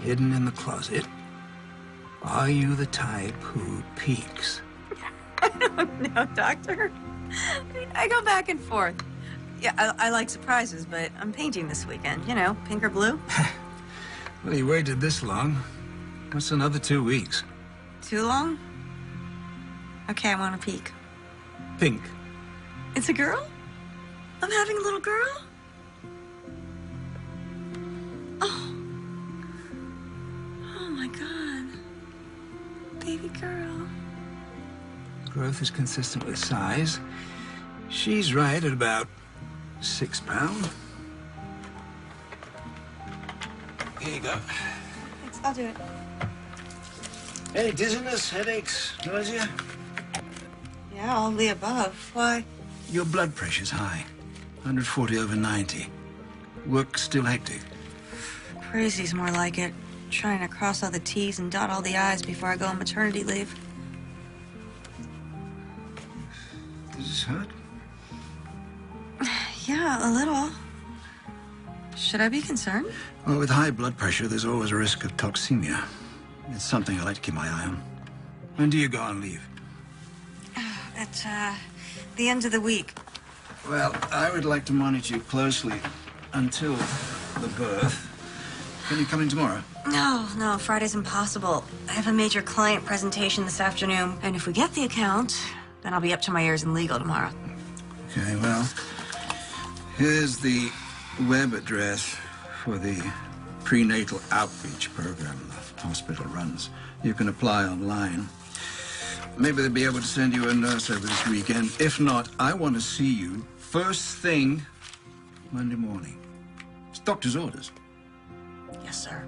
hidden in the closet? Are you the type who peeks? I don't know, Doctor. I go back and forth. Yeah, I like surprises, but I'm painting this weekend. You know, pink or blue. Well, you waited this long. What's another 2 weeks? Too long? Okay, I want a peek. Pink. It's a girl? I'm having a little girl? Oh. Oh my God. Baby girl. Growth is consistent with size. She's right at about 6 pounds. Here you go. Thanks, I'll do it. Any dizziness, headaches, nausea? Yeah, all the above. Why? Your blood pressure's high. 140/90. Work still hectic. Crazy's more like it. Trying to cross all the T's and dot all the I's before I go on maternity leave. Does this hurt? Yeah, a little. Should I be concerned? Well, with high blood pressure, there's always a risk of toxemia. It's something I like to keep my eye on. When do you go on leave? At, the end of the week. Well, I would like to monitor you closely until the birth. Can you come in tomorrow? No, Friday's impossible. I have a major client presentation this afternoon, and if we get the account, then I'll be up to my ears in legal tomorrow. Okay, well, here's the web address for the prenatal outreach program the hospital runs. You can apply online. Maybe they'll be able to send you a nurse over this weekend. If not, I want to see you first thing Monday morning. It's doctor's orders. Yes, sir.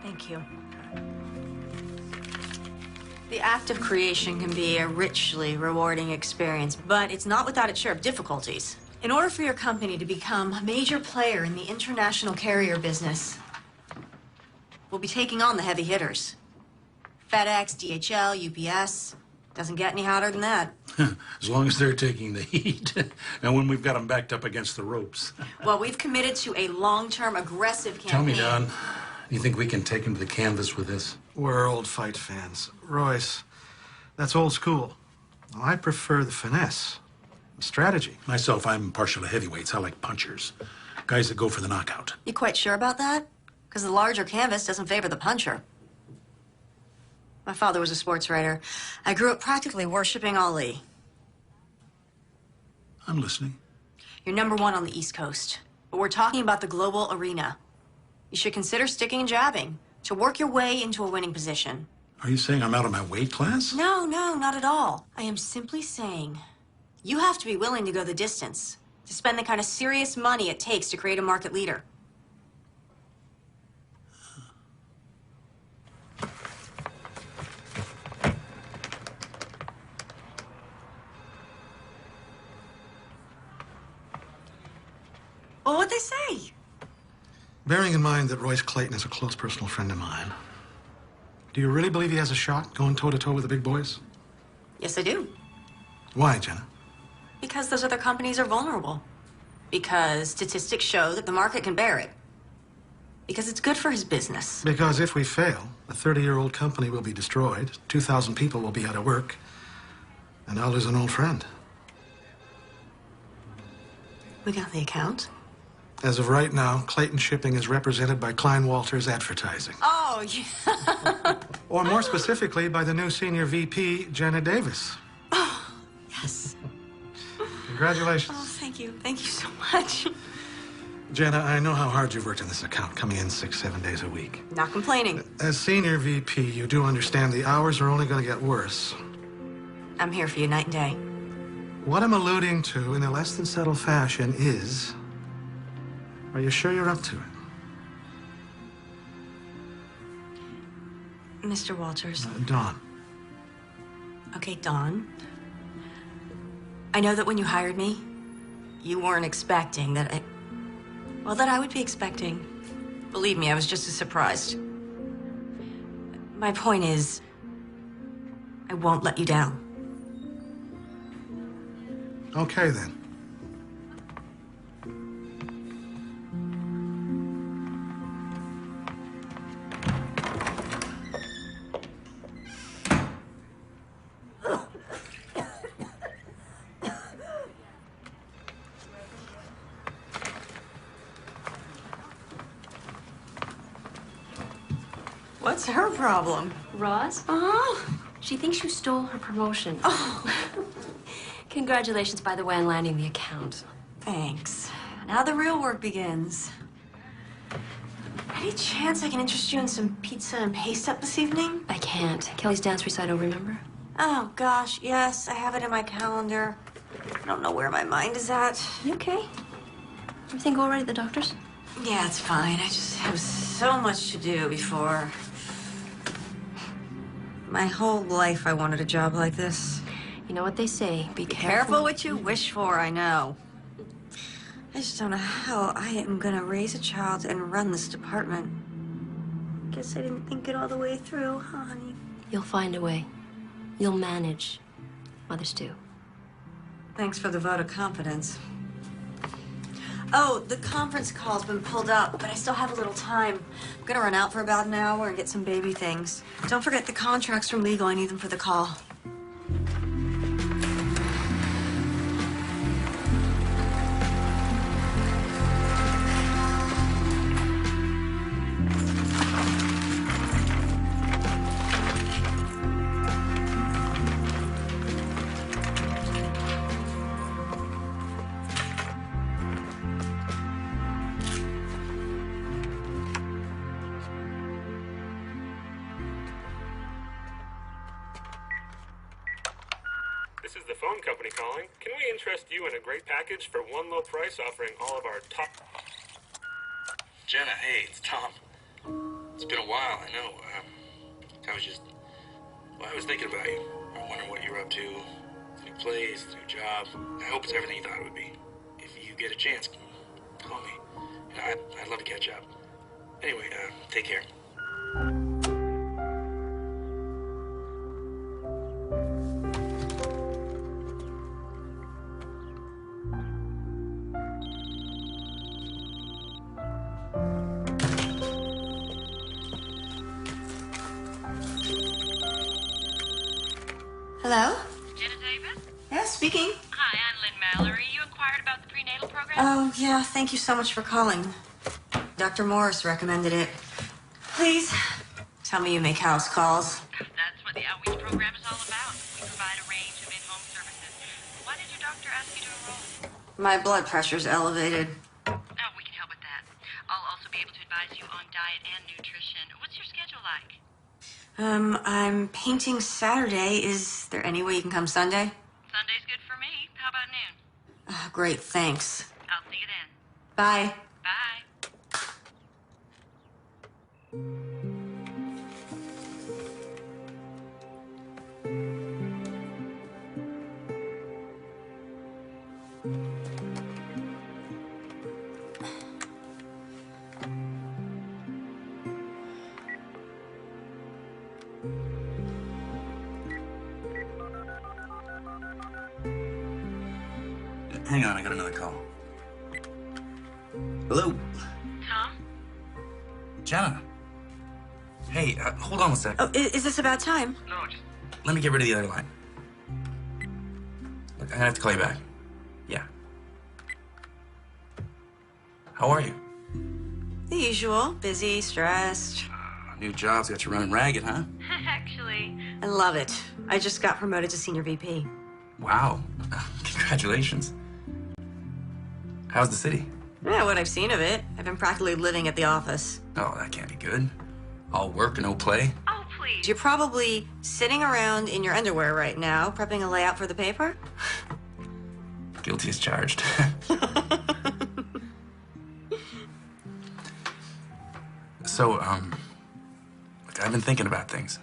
Thank you. The act of creation can be a richly rewarding experience, but it's not without its share of difficulties. In order for your company to become a major player in the international carrier business, we'll be taking on the heavy hitters. FedEx, DHL, UPS. Doesn't get any hotter than that. As long as they're taking the heat. And when we've got them backed up against the ropes. Well, we've committed to a long-term, aggressive campaign. Tell me, Don, you think we can take them to the canvas with this? We're old fight fans. Royce, that's old school. Well, I prefer the finesse, the strategy. Myself, I'm partial to heavyweights. I like punchers. Guys that go for the knockout. You quite sure about that? Because the larger canvas doesn't favor the puncher. My father was a sports writer. I grew up practically worshiping Ali. I'm listening. You're number one on the East Coast, but we're talking about the global arena. You should consider sticking and jabbing to work your way into a winning position. Are you saying I'm out of my weight class? No, not at all. I am simply saying you have to be willing to go the distance, to spend the kind of serious money it takes to create a market leader. Well, what'd they say? Bearing in mind that Royce Clayton is a close personal friend of mine, do you really believe he has a shot going toe-to-toe with the big boys? Yes, I do. Why, Jenna? Because those other companies are vulnerable. Because statistics show that the market can bear it. Because it's good for his business. Because if we fail, a 30-year-old company will be destroyed, 2,000 people will be out of work, and I'll lose an old friend. We got the account. As of right now, Clayton Shipping is represented by Klein Walters Advertising. Oh, yeah. Or more specifically, by the new senior VP, Jenna Davis. Oh, yes. Congratulations. Oh, thank you. Thank you so much. Jenna, I know how hard you've worked on this account, coming in 6-7 days a week. Not complaining. As senior VP, you do understand the hours are only going to get worse. I'm here for you night and day. What I'm alluding to in a less than subtle fashion is, are you sure you're up to it? Mr. Walters. Dawn. Okay, Dawn. I know that when you hired me, you weren't expecting that I would be expecting. Believe me, I was just as surprised. My point is, I won't let you down. Okay, then. What's her problem? Roz? Uh-huh. She thinks you stole her promotion. Oh, Congratulations, by the way, on landing the account. thanks. Now the real work begins. Any chance I can interest you in some pizza and paste up this evening? I can't. Kelly's dance recital, remember? Oh, gosh, yes, I have it in my calendar. I don't know where my mind is at. You okay? Everything go all right at the doctor's? Yeah, it's fine. I just have so much to do before. My whole life I wanted a job like this. You know what they say, be Careful what you wish for, I know. I just don't know how I am gonna raise a child and run this department. Guess I didn't think it all the way through, huh, honey? You'll find a way. You'll manage. Mothers do. Thanks for the vote of confidence. Oh, the conference call's been pulled up, but I still have a little time. I'm gonna run out for about an hour and get some baby things. Don't forget the contracts from legal. I need them for the call. This is the phone company calling. Can we interest you in a great package for one low price offering all of our top... Jenna, hey, it's Tom. It's been a while, I know. I was thinking about you. I'm wondering what you're up to. New place, new job. I hope it's everything you thought it would be. If you get a chance, call me. I'd love to catch up. Anyway, take care. Hello? Gina Davis? Yeah, speaking. Hi, I'm Lynn Mallory. You inquired about the prenatal program? Oh, yeah, thank you so much for calling. Dr. Morris recommended it. Please, tell me you make house calls. That's what the outreach program is all about. We provide a range of in-home services. Why did your doctor ask you to enroll? My blood pressure's elevated. Oh, we can help with that. I'll also be able to advise you on diet and nutrition. What's your schedule like? I'm painting Saturday. Is there any way you can come Sunday? Sunday's good for me. How about noon? Great, thanks. I'll see you then. Bye. Bye. Hang on, I got another call. Hello? Tom? Jenna? Hey, hold on a sec. Oh, is this about time? No, just... Let me get rid of the other line. Look, I'm gonna have to call you back. Yeah. How are you? The usual. Busy, stressed. New job's got you running ragged, huh? Actually... I love it. I just got promoted to senior VP. Wow. Congratulations. How's the city? Yeah, what I've seen of it. I've been practically living at the office. Oh, that can't be good. All work and no play. Oh, please. You're probably sitting around in your underwear right now, prepping a layout for the paper? Guilty as charged. So, look, I've been thinking about things.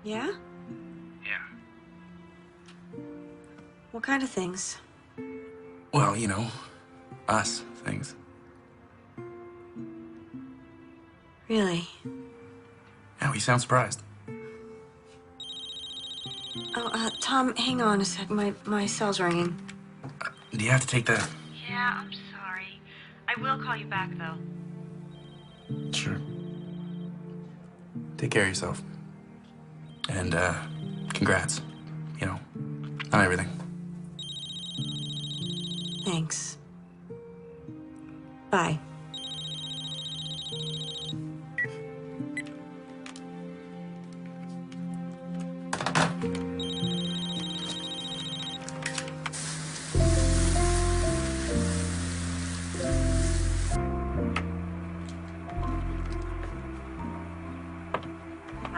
Yeah? Yeah. What kind of things? Well, you know, us things. Really? Yeah, you sound surprised. Oh, Tom, hang on a sec. My cell's ringing. Do you have to take that? Yeah, I'm sorry. I will call you back, though. Sure. Take care of yourself. And, congrats. You know, on everything. Thanks. Bye.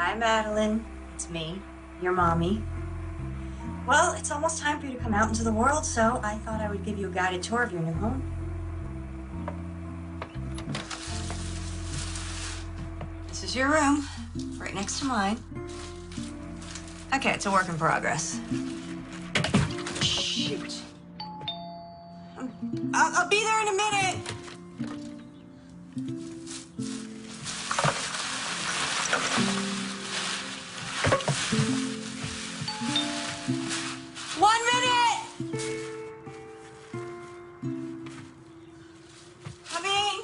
Hi, Madeline. It's me, your mommy. Well, it's almost time for you to come out into the world, so I thought I would give you a guided tour of your new home. This is your room, right next to mine. Okay, it's a work in progress. Shoot. I'll be there in a minute. One minute! Coming!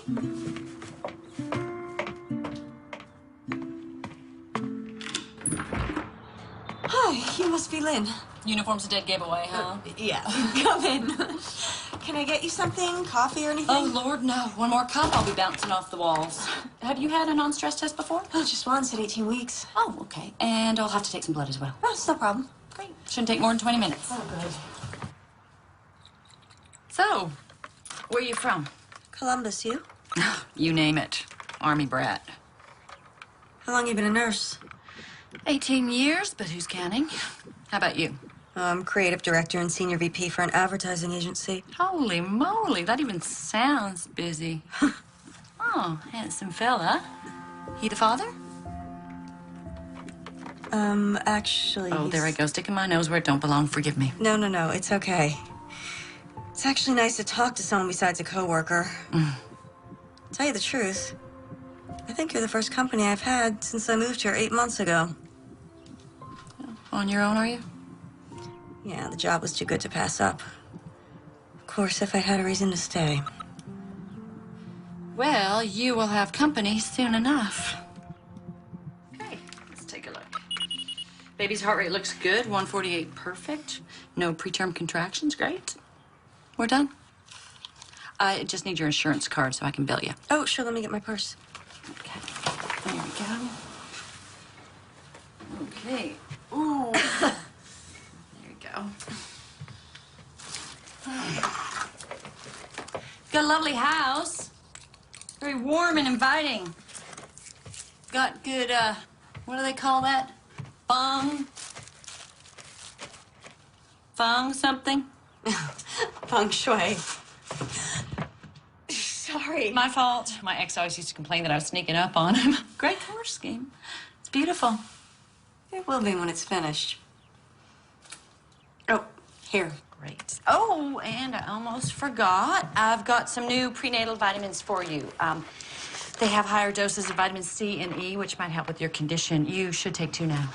Hi, you must be Lynn. Uniform's a dead giveaway, huh? Yeah, come in. Can I get you something? Coffee or anything? Oh, Lord, no. One more cup, I'll be bouncing off the walls. Have you had a non-stress test before? Oh, just once at 18 weeks. Oh, okay. And I'll have to take some blood as well. Oh, it's no problem. Great. Shouldn't take more than 20 minutes. Oh, good. So, where are you from? Columbus, you? You name it. Army brat. How long you been a nurse? 18 years, but who's counting? How about you? I'm creative director and senior VP for an advertising agency. Holy moly, that even sounds busy. Oh, handsome fella. He the father? Actually... Oh, there I go, sticking my nose where it don't belong. Forgive me. No, it's okay. It's actually nice to talk to someone besides a coworker. Tell you the truth, I think you're the first company I've had since I moved here 8 months ago. On your own, are you? Yeah, the job was too good to pass up. Of course, if I had a reason to stay. Well, you will have company soon enough. Okay, let's take a look. Baby's heart rate looks good, 148 perfect. No preterm contractions, great. We're done. I just need your insurance card so I can bill you. Oh, sure, let me get my purse. Okay, there we go. Okay, ooh. There you go. Got a lovely house. Very warm and inviting. Got good, what do they call that? Feng something? Feng shui. Sorry. My fault. My ex always used to complain that I was sneaking up on him. Great color scheme. It's beautiful. It will be when it's finished. Oh, here. Great. Oh, and I almost forgot. I've got some new prenatal vitamins for you. They have higher doses of vitamin C and E, which might help with your condition. You should take 2 now.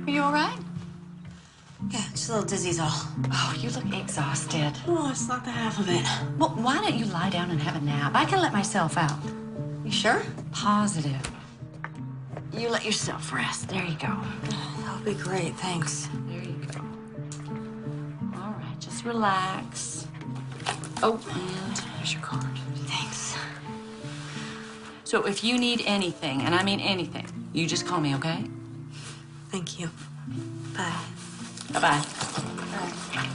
Are you all right? Yeah, just a little dizzy's all. Oh, you look exhausted. Oh, it's not the half of it. Well, why don't you lie down and have a nap? I can let myself out. You sure? Positive. You let yourself rest. There you go. That'll be great, thanks. There you go. All right, just relax. Oh, and here's your card. Thanks. So if you need anything, and I mean anything, you just call me, okay? Thank you. Bye. Bye-bye. Bye.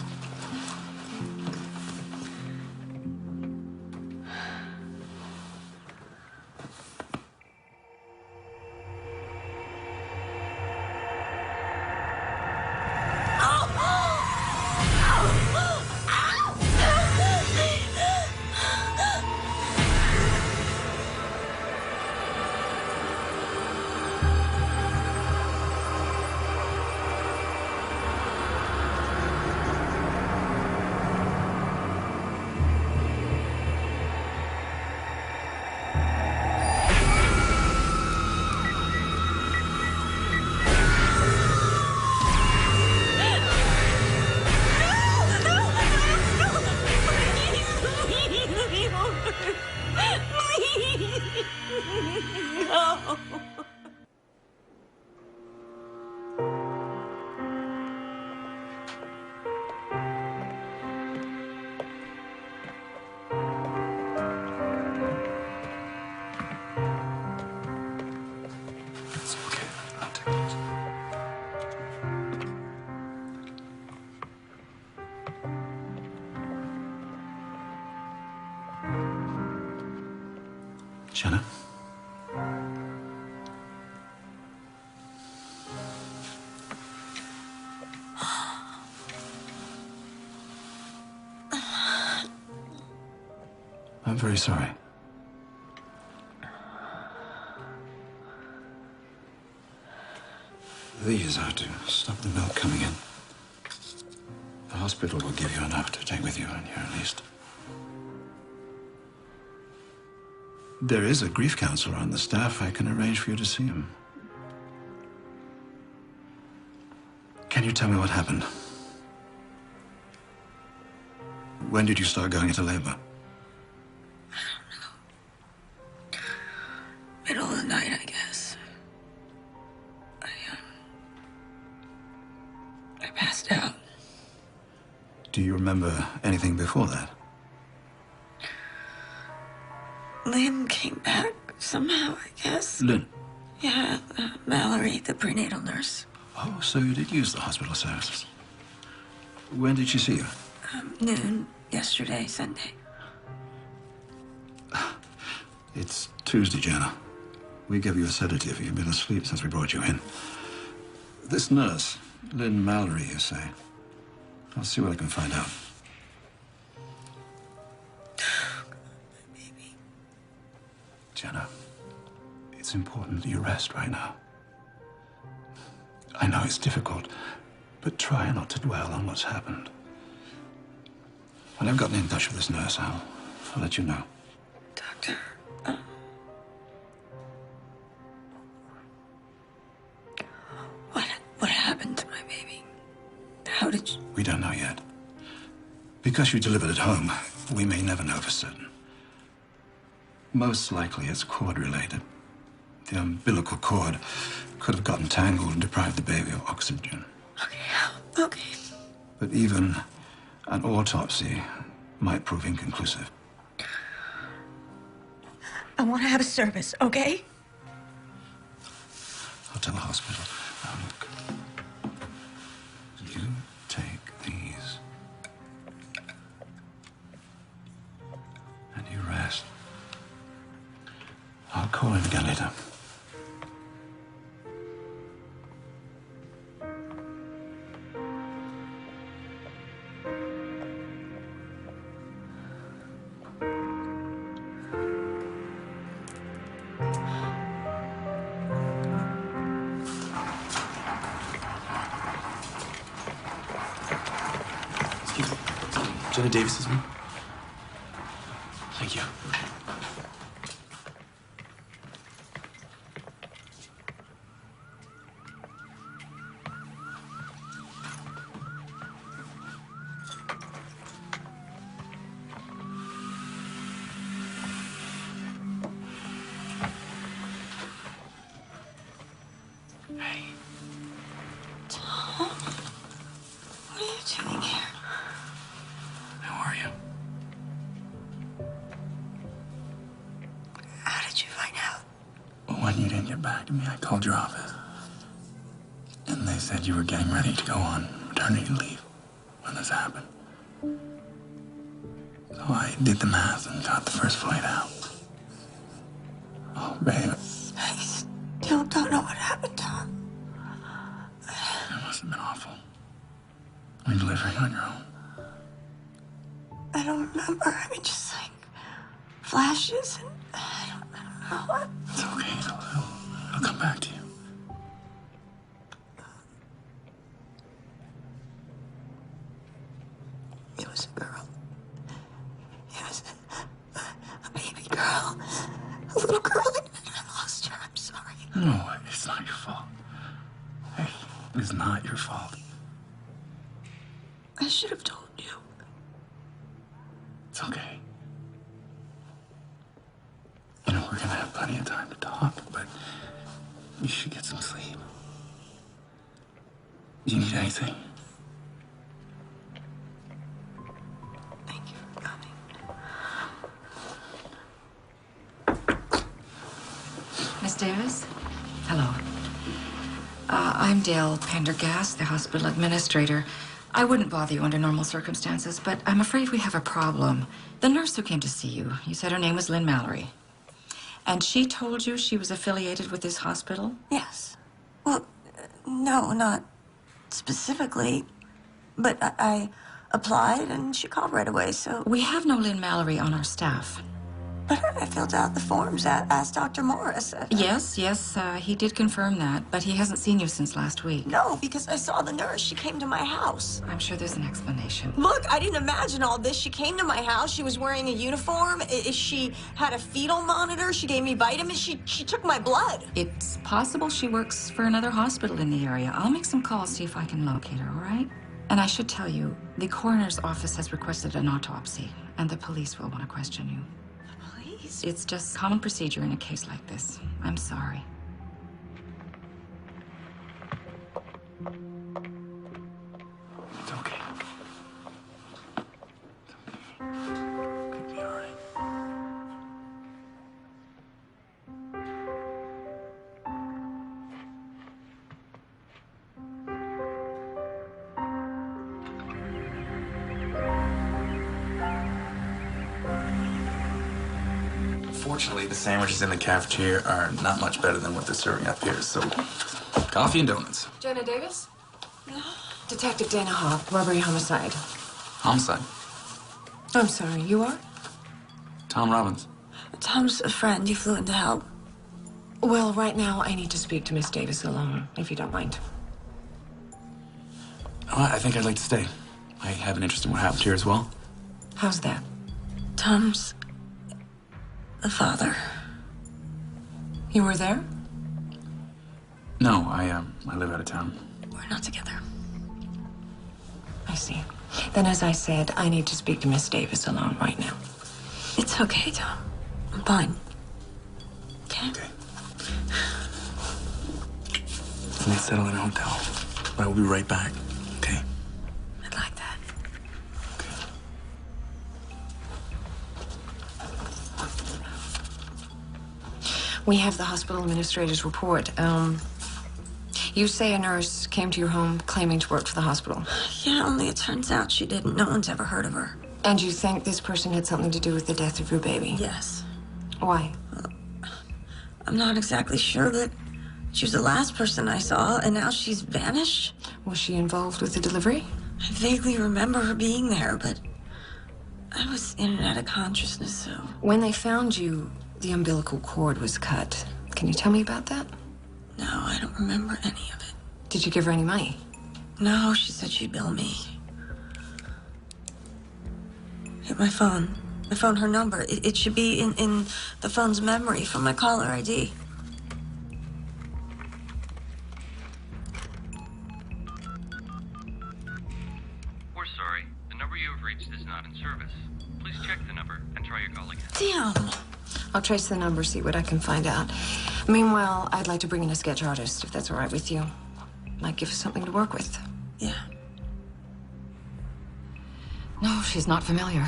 I'm very sorry. These are to stop the milk coming in. The hospital will give you enough to take with you in here, at least. There is a grief counselor on the staff. I can arrange for you to see him. Can you tell me what happened? When did you start going into labor? Middle of the night, I guess. I passed out. Do you remember anything before that? Lynn came back somehow, I guess. Lynn? Yeah, Mallory, the prenatal nurse. Oh, so you did use the hospital services. When did she see you? Noon yesterday, Sunday. It's Tuesday, Jana. We gave you a sedative. You've been asleep since we brought you in. This nurse, Lynn Mallory, you say? I'll see what I can find out. Baby. Jana, it's important that you rest right now. I know it's difficult, but try not to dwell on what's happened. When I've gotten in touch with this nurse, I'll let you know. Doctor, what happened to my baby? How did you... We don't know yet. Because you delivered at home, we may never know for certain. Most likely it's cord-related. The umbilical cord could have gotten tangled and deprived the baby of oxygen. Okay. But even an autopsy might prove inconclusive. I want to have a service, okay? I'll tell the hospital. Now, look. You take these. And you rest. I'll call in again later. Jenna Davis's room? Thank you. Hey. Tom? What are you doing here? How are you? How did you find out? When you didn't get back to me, I called your office. And they said you were getting ready to go on maternity leave when this happened. So I did the math and got the first flight out. Oh, babe. I still don't know what happened, Tom. It must have been awful. You're delivering on your own. I don't remember. I mean, just like flashes and I don't know what. It's okay. It'll come back to you. It was a girl. It was a baby girl. A little girl. I lost her. I'm sorry. No, it's not your fault. Hey, it's not your fault. I should have told you. It's okay. You know, we're gonna have plenty of time to talk, but you should get some sleep. Do you need anything? Thank you for coming. Miss Davis? Hello. I'm Dale Pendergast, the hospital administrator. I wouldn't bother you under normal circumstances, but I'm afraid we have a problem. The nurse who came to see you, you said her name was Lynn Mallory. And she told you she was affiliated with this hospital? Yes. Well, no, not specifically. But I applied and she called right away, so... We have no Lynn Mallory on our staff. But I filled out the forms, asked Dr. Morris. Yes, he did confirm that, but he hasn't seen you since last week. No, because I saw the nurse. She came to my house. I'm sure there's an explanation. Look, I didn't imagine all this. She came to my house. She was wearing a uniform. She had a fetal monitor. She gave me vitamins. She took my blood. It's possible she works for another hospital in the area. I'll make some calls, see if I can locate her, all right? And I should tell you, the coroner's office has requested an autopsy, and the police will want to question you. It's just common procedure in a case like this. I'm sorry. It's okay. Could be all right. Fortunately, the sandwiches in the cafeteria are not much better than what they're serving up here, so coffee and donuts. Jenna Davis? Detective Dana Hawk, robbery homicide. Homicide. I'm sorry, you are? Tom Robbins. Tom's a friend. He flew in to help. Well, right now I need to speak to Miss Davis alone, if you don't mind. Oh, I think I'd like to stay. I have an interest in what happened here as well. How's that? Tom's the father. You were there? No, I live out of town. We're not together. I see. Then, as I said, I need to speak to Miss Davis alone right now. It's okay, Tom. I'm fine. Okay? Okay. Let's settle in a hotel. But I will be right back. Okay? I'd like that. Okay. We have the hospital administrator's report. You say a nurse came to your home claiming to work for the hospital. Yeah, only it turns out she didn't. No one's ever heard of her. And you think this person had something to do with the death of your baby? Yes. Why? I'm not exactly sure, but she was the last person I saw, and now she's vanished. Was she involved with the delivery? I vaguely remember her being there, but I was in and out of consciousness, so... When they found you, the umbilical cord was cut. Can you tell me about that? No, I don't remember any of it. Did you give her any money? No, she said she'd bill me. Hit my phone. I found her number. It should be in the phone's memory from my caller ID. We're sorry. The number you have reached is not in service. Please check the number and try your call again. Damn! I'll trace the number, see what I can find out. Meanwhile, I'd like to bring in a sketch artist, if that's all right with you. Might give us something to work with. Yeah. No, she's not familiar.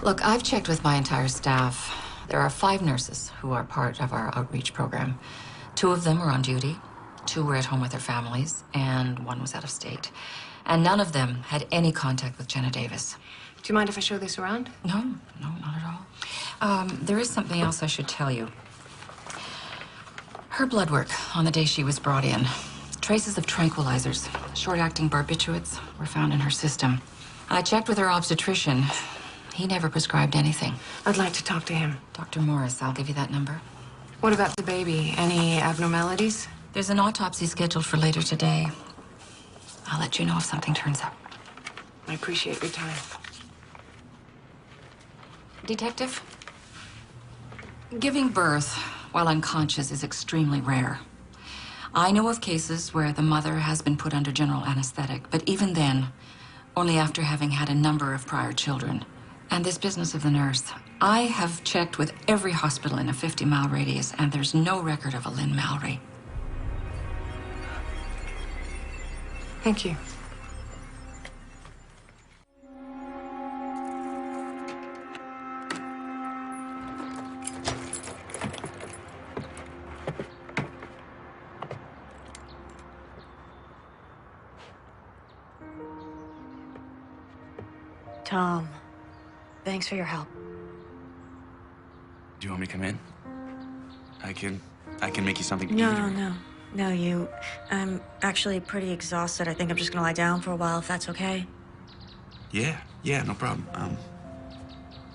Look, I've checked with my entire staff. There are 5 nurses who are part of our outreach program. 2 of them are on duty, 2 were at home with their families, and 1 was out of state. And none of them had any contact with Jenna Davis. Do you mind if I show this around? No, not at all. There is something else I should tell you. Her blood work on the day she was brought in. Traces of tranquilizers, short-acting barbiturates, were found in her system. I checked with her obstetrician. He never prescribed anything. I'd like to talk to him. Dr. Morris, I'll give you that number. What about the baby? Any abnormalities? There's an autopsy scheduled for later today. I'll let you know if something turns up. I appreciate your time. Detective? Giving birth while unconscious is extremely rare. I know of cases where the mother has been put under general anesthetic, but even then, only after having had a number of prior children. And this business of the nurse, I have checked with every hospital in a 50-mile radius, and there's no record of a Lynn Mallory. Thank you. Tom, thanks for your help. Do you want me to come in? I can make you something to eat. No, you. I'm actually pretty exhausted. I think I'm just gonna lie down for a while, if that's okay. Yeah, no problem.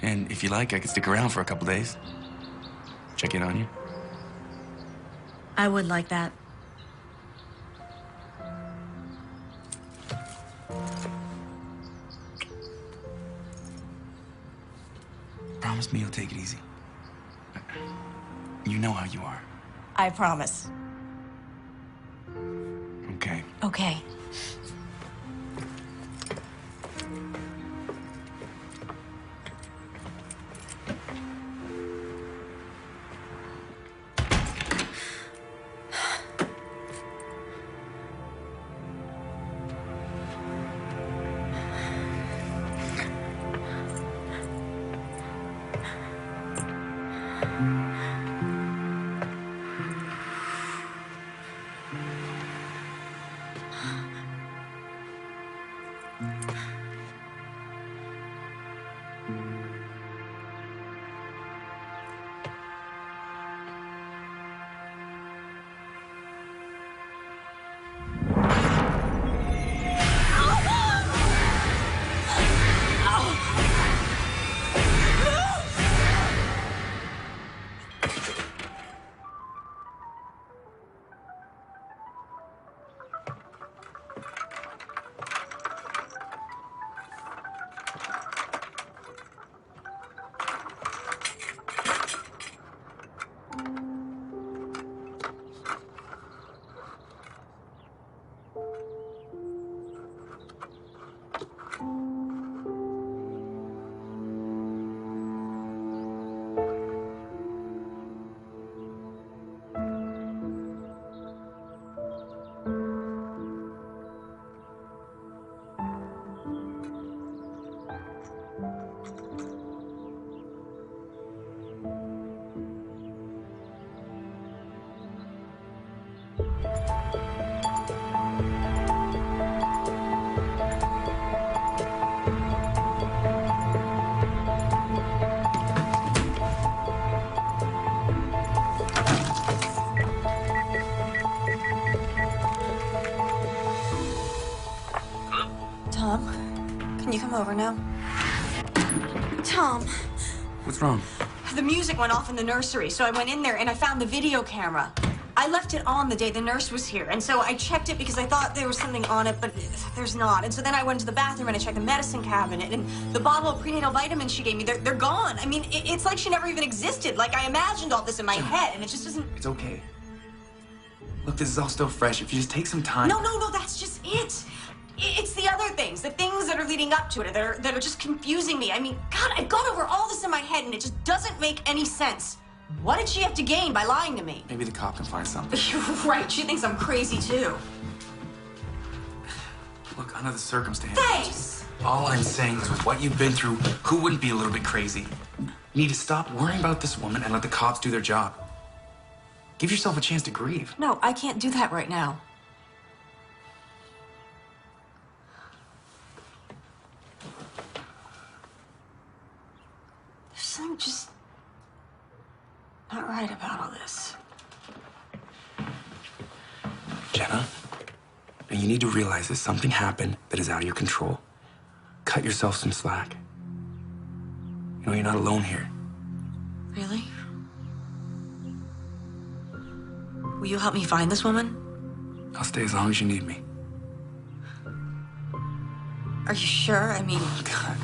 And if you like, I could stick around for a couple days. Check in on you. I would like that. Promise me you'll take it easy. You know how you are. I promise. Okay. Okay. Tom, can you come over now? Tom, What's wrong? the music went off in the nursery, so I went in there and I found the video camera. I left it on the day the nurse was here, and so I checked it because I thought there was something on it, but there's not. And so then I went to the bathroom and I checked the medicine cabinet, and the bottle of prenatal vitamins she gave me, they're gone. I mean, it's like she never even existed. Like I imagined all this in my head, and it just doesn't... It's okay. Look, this is all still fresh. If you just take some time... No, that's just it. It's the other things, the things that are leading up to it that are just confusing me. I mean, God, I've gone over all this in my head, and it just doesn't make any sense. What did she have to gain by lying to me? Maybe the cop can find something. You're right. She thinks I'm crazy, too. Look, under the circumstances... Thanks! All I'm saying is with what you've been through, who wouldn't be a little bit crazy? You need to stop worrying about this woman and let the cops do their job. Give yourself a chance to grieve. No, I can't do that right now. There's something just not right about all this. Jenna, and you need to realize that something happened that is out of your control. Cut yourself some slack. You know, you're not alone here. Really? Will you help me find this woman? I'll stay as long as you need me. Are you sure? I mean... Oh, God.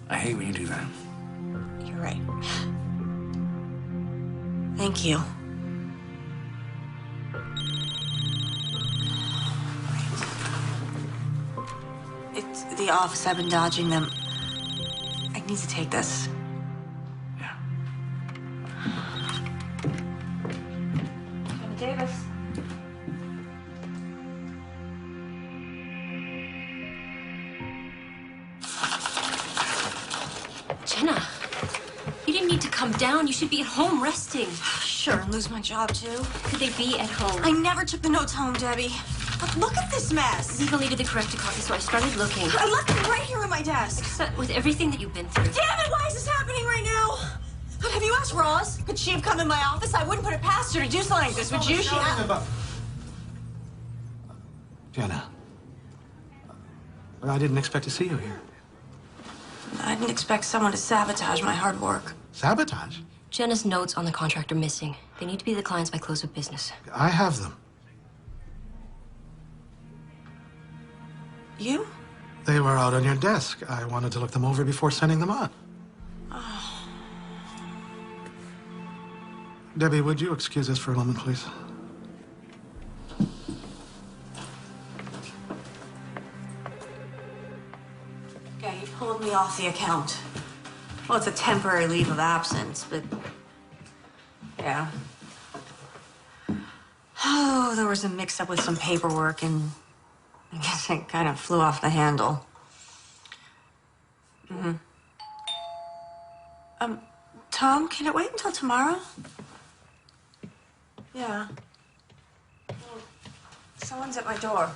I hate when you do that. You're right. Thank you. It's the office. I've been dodging them. I need to take this. Yeah. Jenna Davis. Jenna, you didn't need to come down. You should be at home resting. Sure, and lose my job, too. Could they be at home? I never took the notes home, Debbie. But look at this mess. We deleted the corrected copy, so I started looking. I left them right here on my desk. So, with everything that you've been through. Damn it, why is this happening right now? But have you asked Roz? Could she have come in my office? I wouldn't put it past her to do something like this, would you? Jenna. I didn't expect to see you here. I didn't expect someone to sabotage my hard work. Sabotage? Jenna's notes on the contract are missing. They need to be the clients by close of business. I have them. You? They were out on your desk. I wanted to look them over before sending them on. Oh. Debbie, would you excuse us for a moment, please? Okay, you pulled me off the account. Well, it's a temporary leave of absence, but... yeah. Oh, there was a mix-up with some paperwork, and I guess it kind of flew off the handle. Tom, can it wait until tomorrow? Yeah. Well, someone's at my door.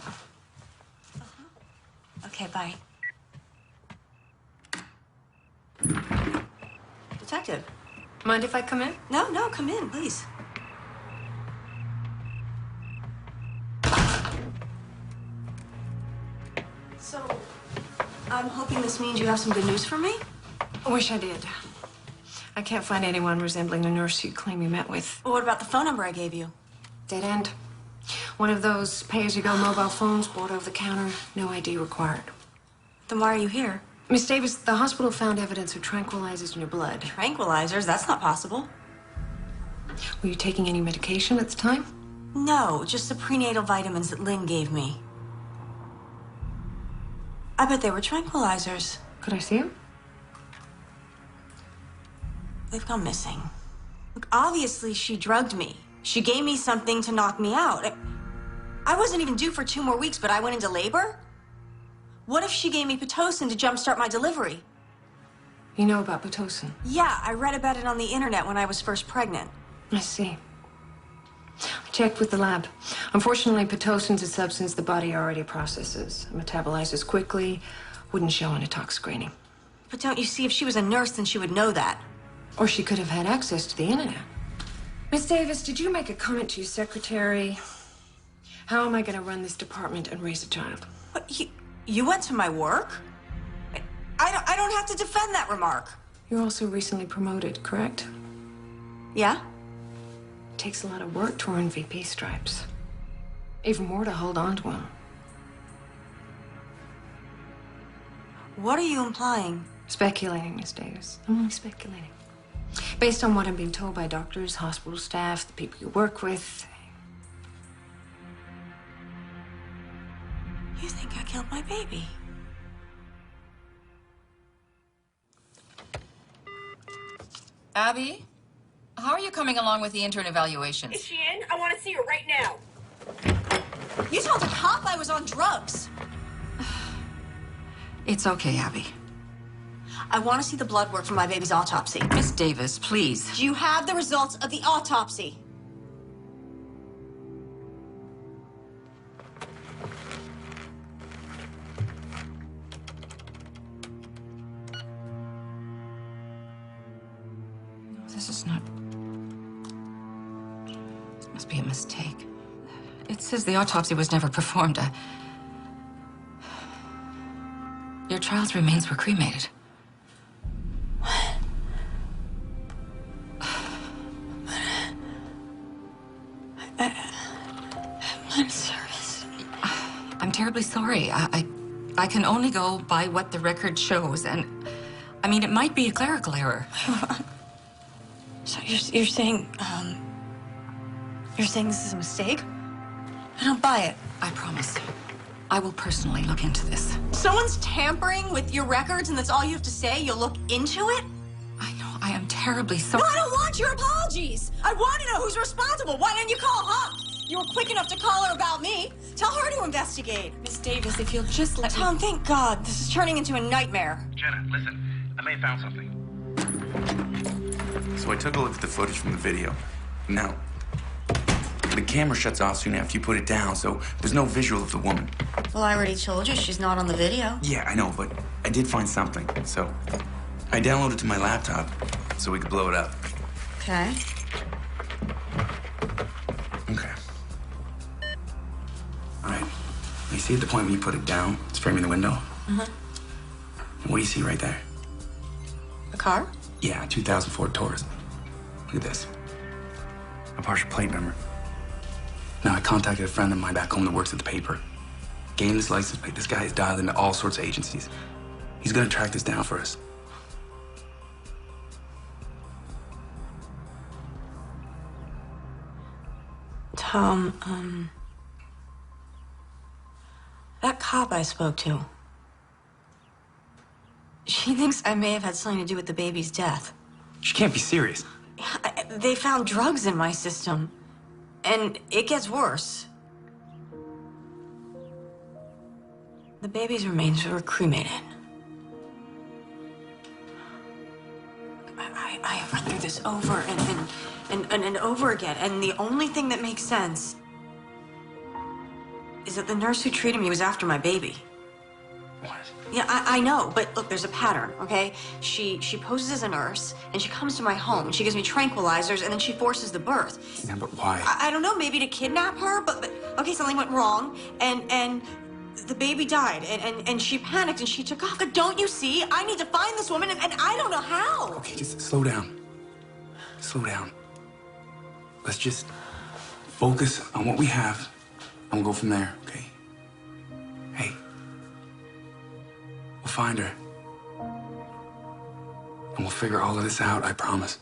Okay, bye. Detective. Mind if I come in? No, no, come in, please. So, I'm hoping this means you have some good news for me? I wish I did. I can't find anyone resembling the nurse you claim you met with. Well, what about the phone number I gave you? Dead end. One of those pay-as-you-go mobile phones bought over the counter, no ID required. Then why are you here? Miss Davis, the hospital found evidence of tranquilizers in your blood. Tranquilizers? That's not possible. Were you taking any medication at the time? No, just the prenatal vitamins that Lynn gave me. I bet they were tranquilizers. Could I see them? They've gone missing. Look, obviously she drugged me. She gave me something to knock me out. I wasn't even due for 2 more weeks, but I went into labor? What if she gave me Pitocin to jumpstart my delivery? You know about Pitocin? Yeah, I read about it on the internet when I was first pregnant. I see. I checked with the lab. Unfortunately, Pitocin's a substance the body already processes. It metabolizes quickly, wouldn't show on a tox screening. But don't you see, if she was a nurse, then she would know that. Or she could have had access to the internet. Miss Davis, did you make a comment to your secretary? How am I going to run this department and raise a child? What, you went to my work? I don't have to defend that remark. You're also recently promoted, correct? Yeah? It takes a lot of work to earn VP stripes. Even more to hold on to them. What are you implying? Speculating, Miss Davis. I'm only speculating. Based on what I'm being told by doctors, hospital staff, the people you work with. You think I killed my baby? Abby, how are you coming along with the intern evaluations? Is she in? I want to see her right now. You told the cop I was on drugs. It's okay, Abby. I want to see the blood work from my baby's autopsy. Miss Davis, please. Do you have the results of the autopsy? This is not... This must be a mistake. It says the autopsy was never performed. Your child's remains were cremated. I'm in service. I'm terribly sorry. I can only go by what the record shows, and I mean, it might be a clerical error. So you're saying this is a mistake? I don't buy it. I promise. I will personally look into this. Someone's tampering with your records and that's all you have to say? You'll look into it? I know, I am terribly sorry. No, I don't want your apologies. I want to know who's responsible. Why didn't you call her? You were quick enough to call her about me. Tell her to investigate. Miss Davis, if you'll just let Tom, thank God. This is turning into a nightmare. Jenna, listen. I may have found something. So I took a look at the footage from the video. Now, the camera shuts off soon after you put it down, so there's no visual of the woman. Well, I already told you she's not on the video. Yeah, I know, but I did find something. So I downloaded it to my laptop so we could blow it up. Okay. Okay. All right. You see at the point when you put it down, it's framing the window? Mm-hmm. And what do you see right there? car? Yeah, 2004 Taurus. Look at this. A partial plate number. Now, I contacted a friend of mine back home that works at the paper. Gave him this license plate. This guy is dialed into all sorts of agencies. He's gonna track this down for us. Tom, that cop I spoke to, she thinks I may have had something to do with the baby's death. She can't be serious. They found drugs in my system, and it gets worse. The baby's remains were cremated. I have run through this over and over again, and the only thing that makes sense is that the nurse who treated me was after my baby. What? Yeah, I know, but look, there's a pattern, okay? She poses as a nurse, and she comes to my home, and she gives me tranquilizers, and then she forces the birth. Yeah, but why? I don't know, maybe to kidnap her, but okay, something went wrong, and the baby died, and she panicked, and she took off. But don't you see? I need to find this woman, and I don't know how. Okay, just slow down. Slow down. Let's just focus on what we have, and we'll go from there, okay? Hey. We'll find her. And we'll figure all of this out, I promise.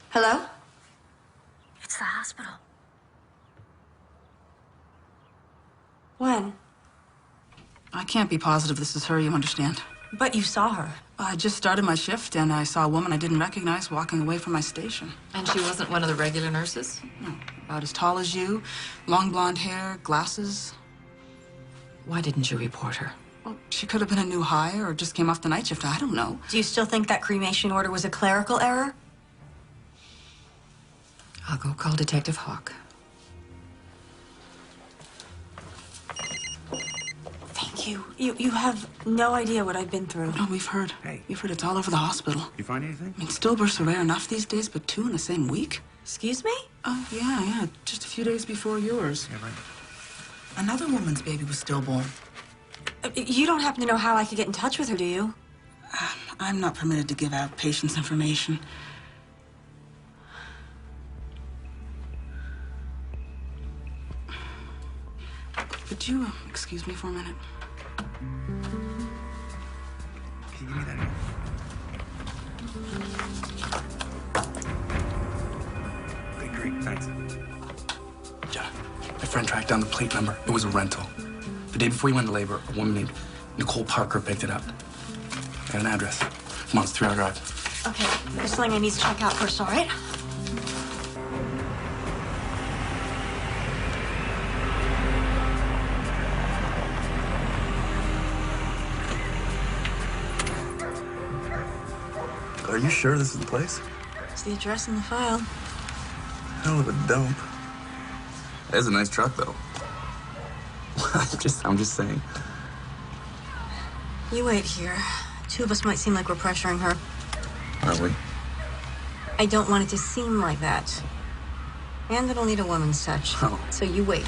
Hello? It's the hospital. When? I can't be positive this is her, you understand? But you saw her. I just started my shift, and I saw a woman I didn't recognize walking away from my station. And she wasn't one of the regular nurses? No, about as tall as you, long blonde hair, glasses. Why didn't you report her? Well, she could have been a new hire or just came off the night shift. I don't know. Do you still think that cremation order was a clerical error? I'll go call Detective Hawk. Thank you. You have no idea what I've been through. No, we've heard. Hey. We've heard it's all over the hospital. You find anything? I mean, stillbirths are rare enough these days, but 2 in the same week? Excuse me? Oh, yeah. Just a few days before yours. Yeah, right. Another woman's baby was stillborn. You don't happen to know how I could get in touch with her, do you? I'm not permitted to give out patients' information. Would you excuse me for a minute? Can you give me that again? Okay, great. Thanks. Yeah. My friend tracked down the plate number. It was a rental. The day before you went into labor, a woman named Nicole Parker picked it up. Got an address. Come on, it's a 3-hour drive. Okay, there's something I need to check out first, all right? Are you sure this is the place? It's the address in the file. Hell of a dump. That's a nice truck, though. I'm just saying. You wait here. 2 of us might seem like we're pressuring her. Are we? I don't want it to seem like that. And it'll need a woman's touch. Oh. So you wait.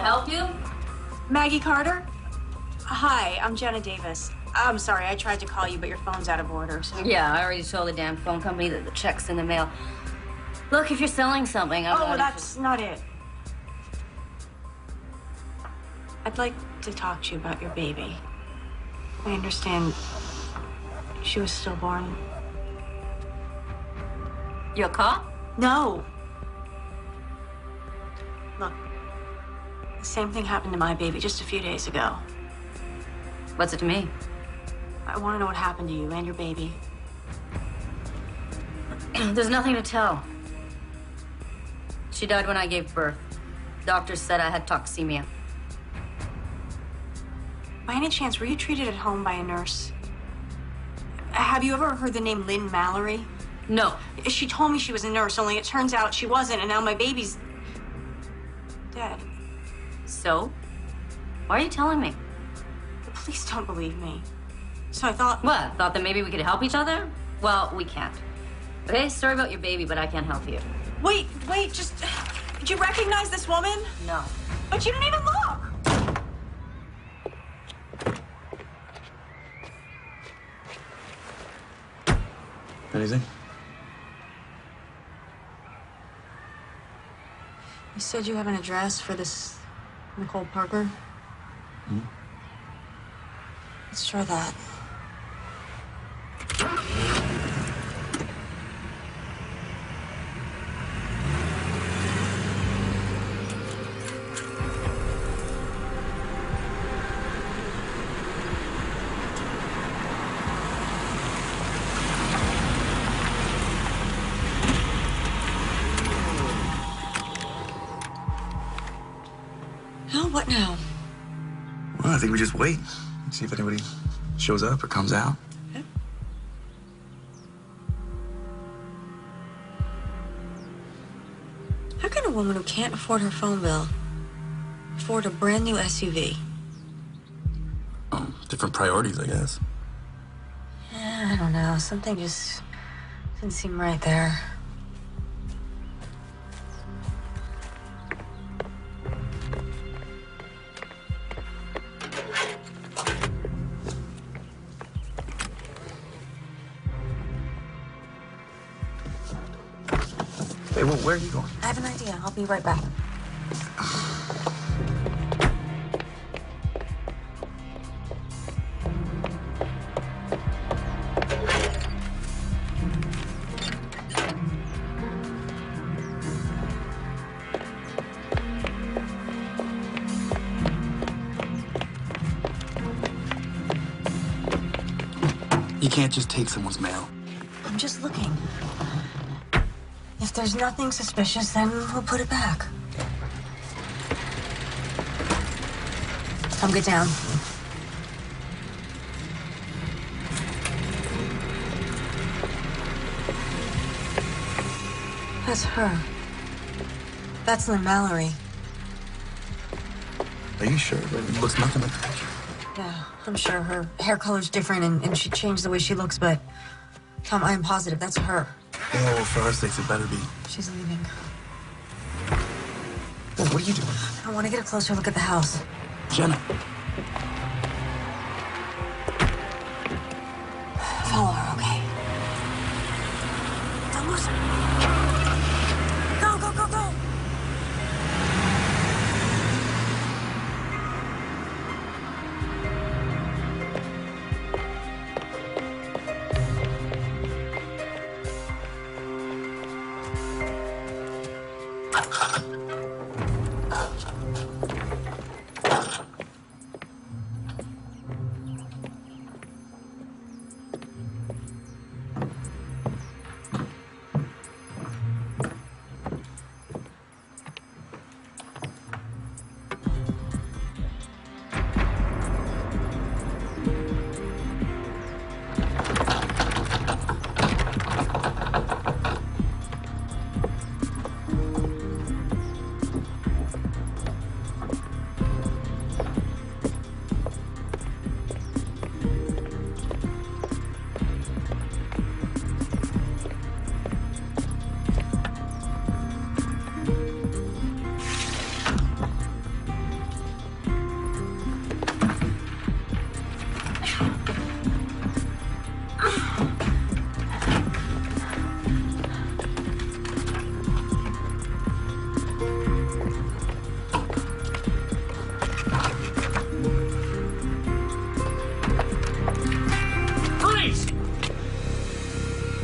Help you? Maggie Carter? Hi, I'm Jenna Davis. I'm sorry, I tried to call you, but your phone's out of order, so... Yeah, I already told the damn phone company that the check's in the mail. Look, if you're selling something, I'm not that's not it. I'd like to talk to you about your baby. I understand she was stillborn. You a cop? No. Look, the same thing happened to my baby just a few days ago. What's it to me? I want to know what happened to you and your baby. There's nothing to tell. She died when I gave birth. Doctors said I had toxemia. By any chance, were you treated at home by a nurse? Have you ever heard the name Lynn Mallory? No. She told me she was a nurse, only it turns out she wasn't, and now my baby's dead. So? Why are you telling me? The police don't believe me. So I thought... What? Thought that maybe we could help each other? Well, we can't. Okay, sorry about your baby, but I can't help you. Wait, just... Did you recognize this woman? No. But you didn't even look! Anything? You said you have an address for this Nicole Parker? Hmm? Let's try that. Hell, what now? Well, I think we just wait. See if anybody shows up or comes out. How can a woman who can't afford her phone bill afford a brand new SUV? Different priorities, I guess. I don't know. Something just didn't seem right there. Hey, well, where are you going? I have an idea. I'll be right back. You can't just take someone's mail. I'm just looking. If there's nothing suspicious, then we'll put it back. Come get down. That's her. That's Lynn Mallory. Are you sure? It looks nothing like the picture. Yeah, I'm sure her hair color's different and she changed the way she looks, but Tom, I am positive that's her. Yeah, well, for our sakes, it better be. She's leaving. Well, what are you doing? I want to get a closer look at the house. Jenna. Follow her, okay? Don't lose her. Go, go, go, go!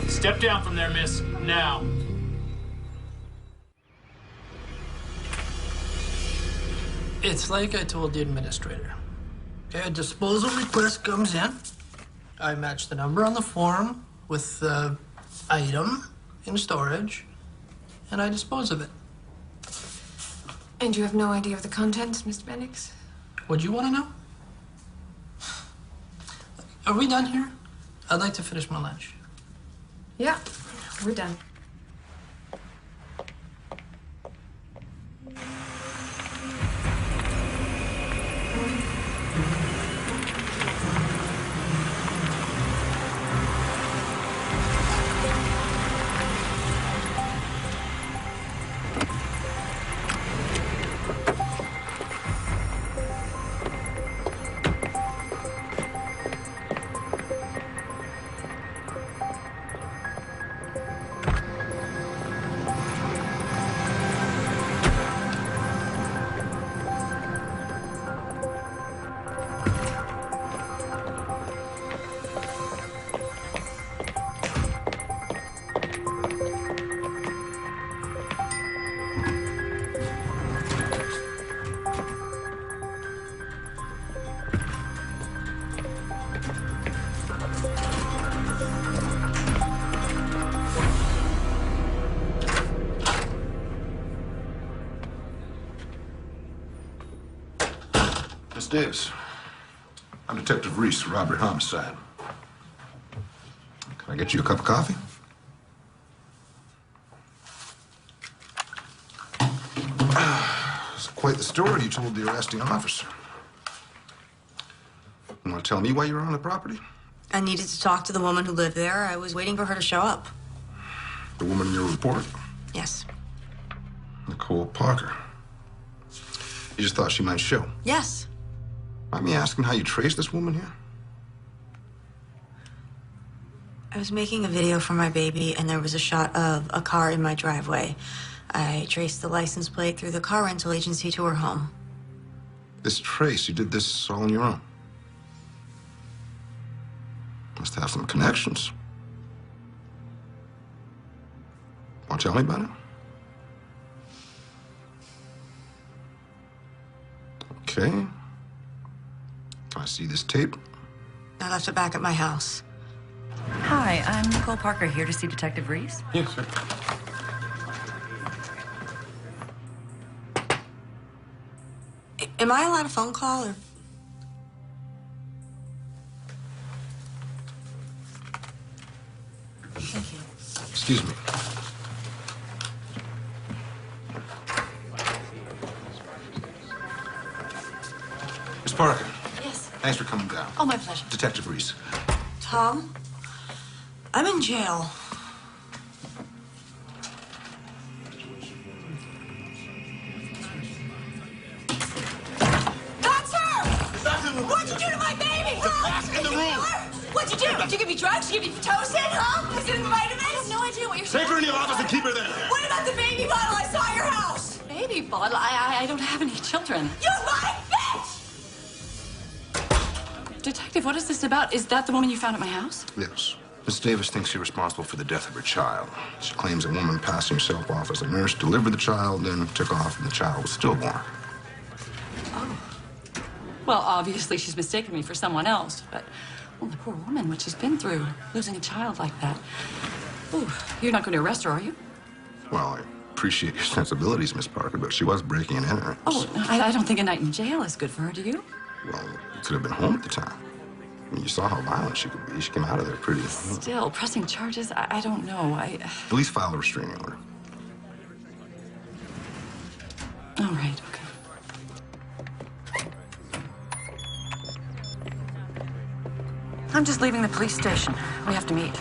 Step down from there, miss. Now. It's like I told the administrator. Okay, a disposal request comes in. I match the number on the form with the item in storage, and I dispose of it. And you have no idea of the contents, Mr. Bendix? What do you want to know? Are we done here? I'd like to finish my lunch. Yeah, we're done. Miss Davis, I'm Detective Reese, robbery homicide. Can I get you a cup of coffee? It's quite the story you told the arresting officer. You want to tell me why you were on the property? I needed to talk to the woman who lived there. I was waiting for her to show up. The woman in your report? Yes. Nicole Parker. You just thought she might show? Yes. Mind me asking how you traced this woman here? I was making a video for my baby, and there was a shot of a car in my driveway. I traced the license plate through the car rental agency to her home. This trace, you did this all on your own? Must have some connections. Want to tell me about it? Okay. Can I see this tape? I left it back at my house. Hi, I'm Nicole Parker, here to see Detective Reese. Yes, sir. Am I allowed a phone call, or...? Thank you. Excuse me. Miss Parker. Yes. Thanks for coming down. Oh, my pleasure. Detective Reese. Tom, I'm in jail. That's her! What'd you do to my baby? Glass in the room! What'd you do? Did you give me drugs? Did you give me Pitocin, huh? Was it in the vitamins? I have no idea what you're saying. Take her in your office and keep her there. What about the baby bottle I saw at your house? Baby bottle? I don't have any children. You lying bitch! Detective, what is this about? Is that the woman you found at my house? Yes. Miss Davis thinks you're responsible for the death of her child. She claims a woman passing herself off as a nurse delivered the child, then took off, and the child was stillborn. Well, obviously she's mistaken me for someone else, but, well, the poor woman, what she's been through, losing a child like that. Ooh, you're not going to arrest her, are you? Well, I appreciate your sensibilities, Miss Parker, but she was breaking and entering. Oh, I don't think a night in jail is good for her, do you? Well, you could have been home at the time. I mean, you saw how violent she could be. She came out of there pretty... Still, pressing charges, I don't know. At least file a restraining order. All right, okay. I'm just leaving the police station. We have to meet.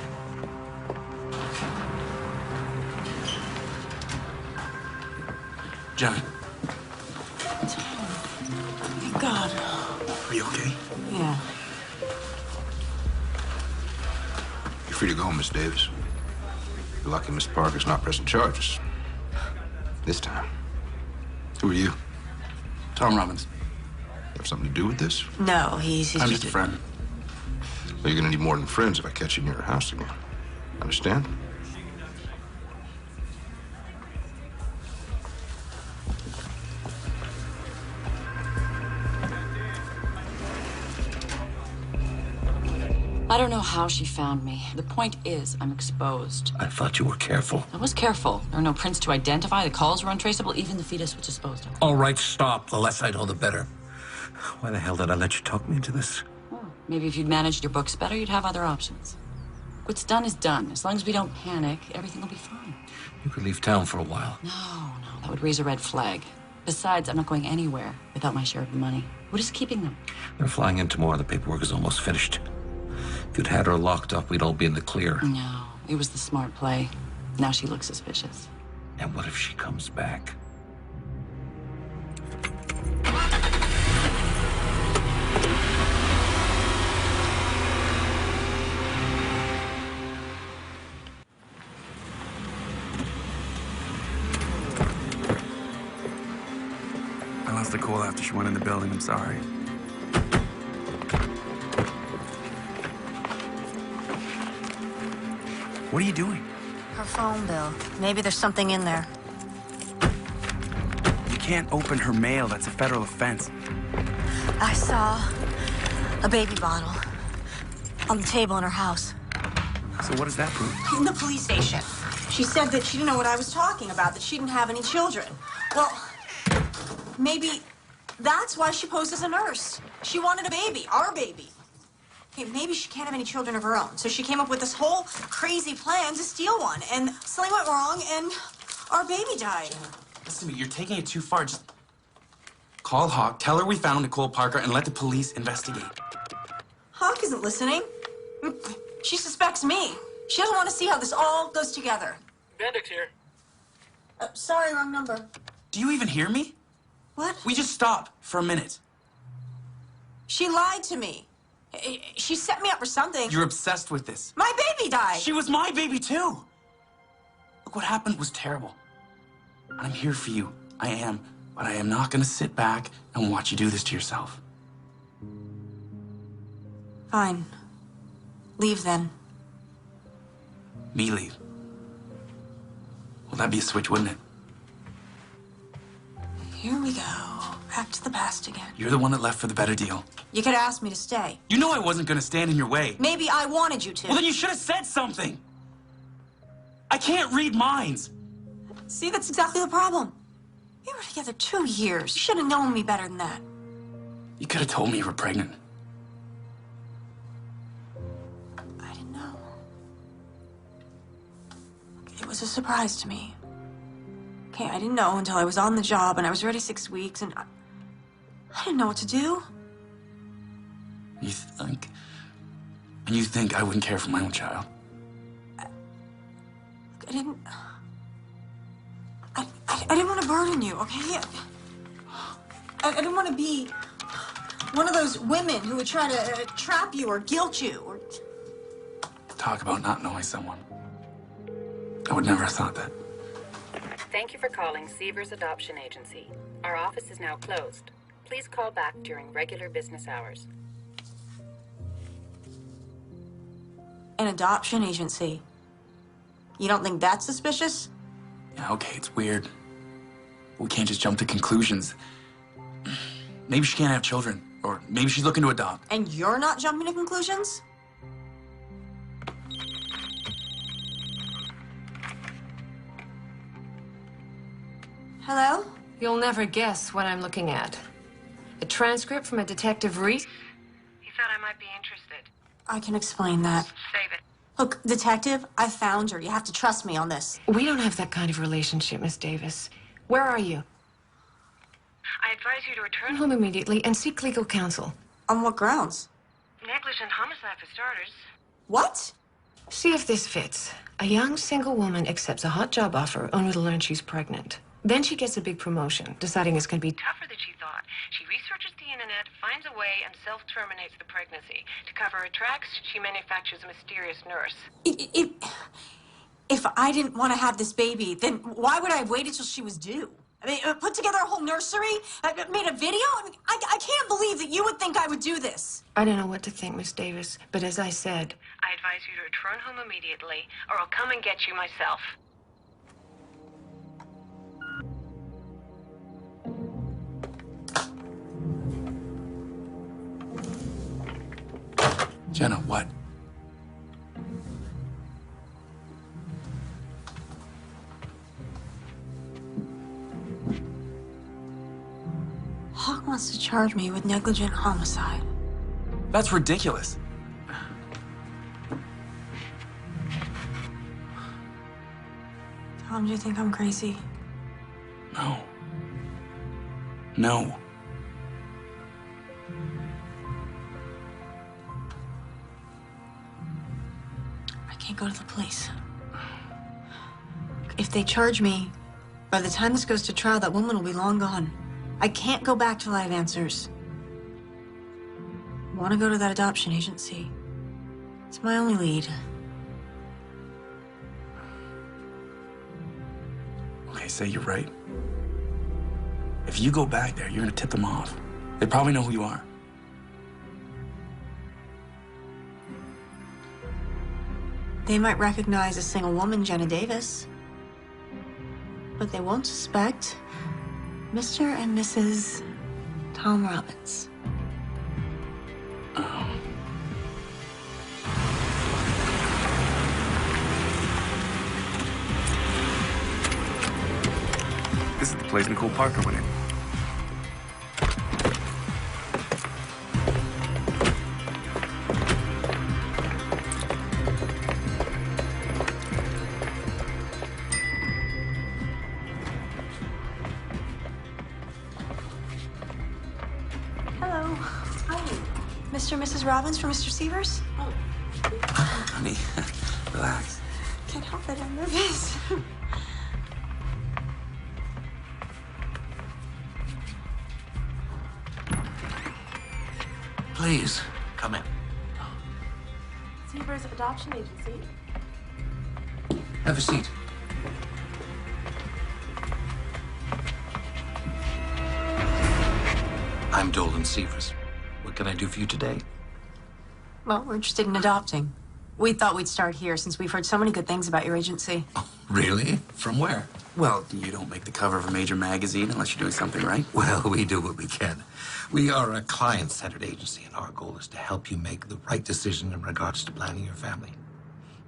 John, Thank God. are you okay? Yeah. You're free to go, Miss Davis. You're lucky Miss Parker's not pressing charges. This time. Who are you? Tom Robbins. Have something to do with this? No, he's I'm just a friend. Well, you're gonna need more than friends if I catch you near your house again. Understand? I don't know how she found me. The point is, I'm exposed. I thought you were careful. I was careful. There are no prints to identify. The calls were untraceable. Even the fetus was disposed of. All right, stop. The less I know, the better. Why the hell did I let you talk me into this? Maybe if you'd managed your books better, you'd have other options. What's done is done. As long as we don't panic, everything will be fine. You could leave town for a while. No, that would raise a red flag. Besides, I'm not going anywhere without my share of the money. What is keeping them? They're flying in tomorrow. The paperwork is almost finished. If you'd had her locked up, we'd all be in the clear. No, it was the smart play. Now she looks suspicious. And what if she comes back? I lost the cool after she went in the building. I'm sorry. What are you doing? Her phone bill. Maybe there's something in there. You can't open her mail. That's a federal offense. I saw a baby bottle on the table in her house. So what does that prove? In the police station. She said that she didn't know what I was talking about, that she didn't have any children. Well, maybe that's why she posed as a nurse. She wanted a baby, our baby. Hey, maybe she can't have any children of her own. So she came up with this whole crazy plan to steal one. And something went wrong, and our baby died. Listen to me, you're taking it too far. Just call Hawk, tell her we found Nicole Parker, and let the police investigate. Hawk isn't listening. She suspects me. She doesn't want to see how this all goes together. Bendix here. Sorry, wrong number. Do you even hear me? What? We just stop for a minute. She lied to me. She set me up for something. You're obsessed with this. My baby died. She was my baby, too. Look, what happened was terrible. I'm here for you. I am. But I am not going to sit back and watch you do this to yourself. Fine. Leave then. Me leave. Well, that'd be a switch, wouldn't it? Here we go. Back to the past again. You're the one that left for the better deal. You could ask me to stay. You know I wasn't going to stand in your way. Maybe I wanted you to. Well, then you should have said something. I can't read minds. See, that's exactly the problem. We were together 2 years. You should have known me better than that. You could have told me you were pregnant. I didn't know. It was a surprise to me. Okay, I didn't know until I was on the job and I was ready 6 weeks and I didn't know what to do. You think I wouldn't care for my own child? I didn't want to burden you, okay? I didn't want to be one of those women who would try to trap you or guilt you or... Talk about not knowing someone. I would never have thought that. Thank you for calling Seavers Adoption Agency. Our office is now closed. Please call back during regular business hours. An adoption agency. You don't think that's suspicious? Yeah, okay, it's weird. We can't just jump to conclusions. Maybe she can't have children, or maybe she's looking to adopt. And you're not jumping to conclusions? Hello? You'll never guess what I'm looking at. A transcript from a Detective Reese. He said I might be interested. I can explain that. Save it. Look, Detective, I found her. You have to trust me on this. We don't have that kind of relationship, Miss Davis. Where are you? I advise you to return Home immediately and seek legal counsel. On what grounds? Negligent homicide for starters. What? See if this fits. A young single woman accepts a hot job offer only to learn she's pregnant. Then she gets a big promotion, deciding it's going to be Tougher than she thought. She researches the internet, finds a way, and self-terminates the pregnancy. To cover her tracks, she manufactures a mysterious nurse. If I didn't want to have this baby, then why would I have waited till she was due? I mean, put together a whole nursery, made a video? I mean, I can't believe that you would think I would do this. I don't know what to think, Miss Davis, but as I said... I advise you to return home immediately, or I'll come and get you myself. Jenna, what? Hawk wants to charge me with negligent homicide. That's ridiculous. Tom, do you think I'm crazy? No. No. I can't go to the police. If they charge me, by the time this goes to trial, that woman will be long gone. I can't go back till I have answers. I want to go to that adoption agency. It's my only lead. Okay, say you're right. If you go back there, you're gonna tip them off. They probably know who you are. They might recognize a single woman, Jenna Davis. But they won't suspect Mr. and Mrs. Tom Robbins. This is the place Nicole Parker went in. Hello. Hi. Mr. and Mrs. Robbins for Mr. Severs? Oh. Honey, relax. Can't help it, I'm nervous. Please, come in. Severs Adoption Agency. Have a seat. I'm Dolan Severs. What can I do for you today? Well, we're interested in adopting. We thought we'd start here since we've heard so many good things about your agency. Really? From where? Well, you don't make the cover of a major magazine unless you're doing something right. Well, we do what we can. We are a client-centered agency, and our goal is to help you make the right decision in regards to planning your family.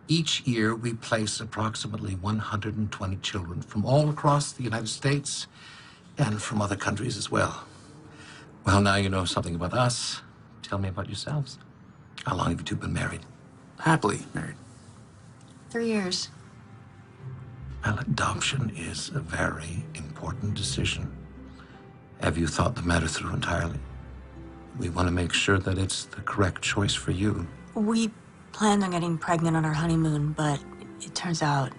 Each year, we place approximately 120 children from all across the United States and from other countries as well. Well, now you know something about us. Tell me about yourselves. How long have you two been married? Happily married. 3 years. Well, adoption is a very important decision. Have you thought the matter through entirely? We want to make sure that it's the correct choice for you. We planned on getting pregnant on our honeymoon, but it turns out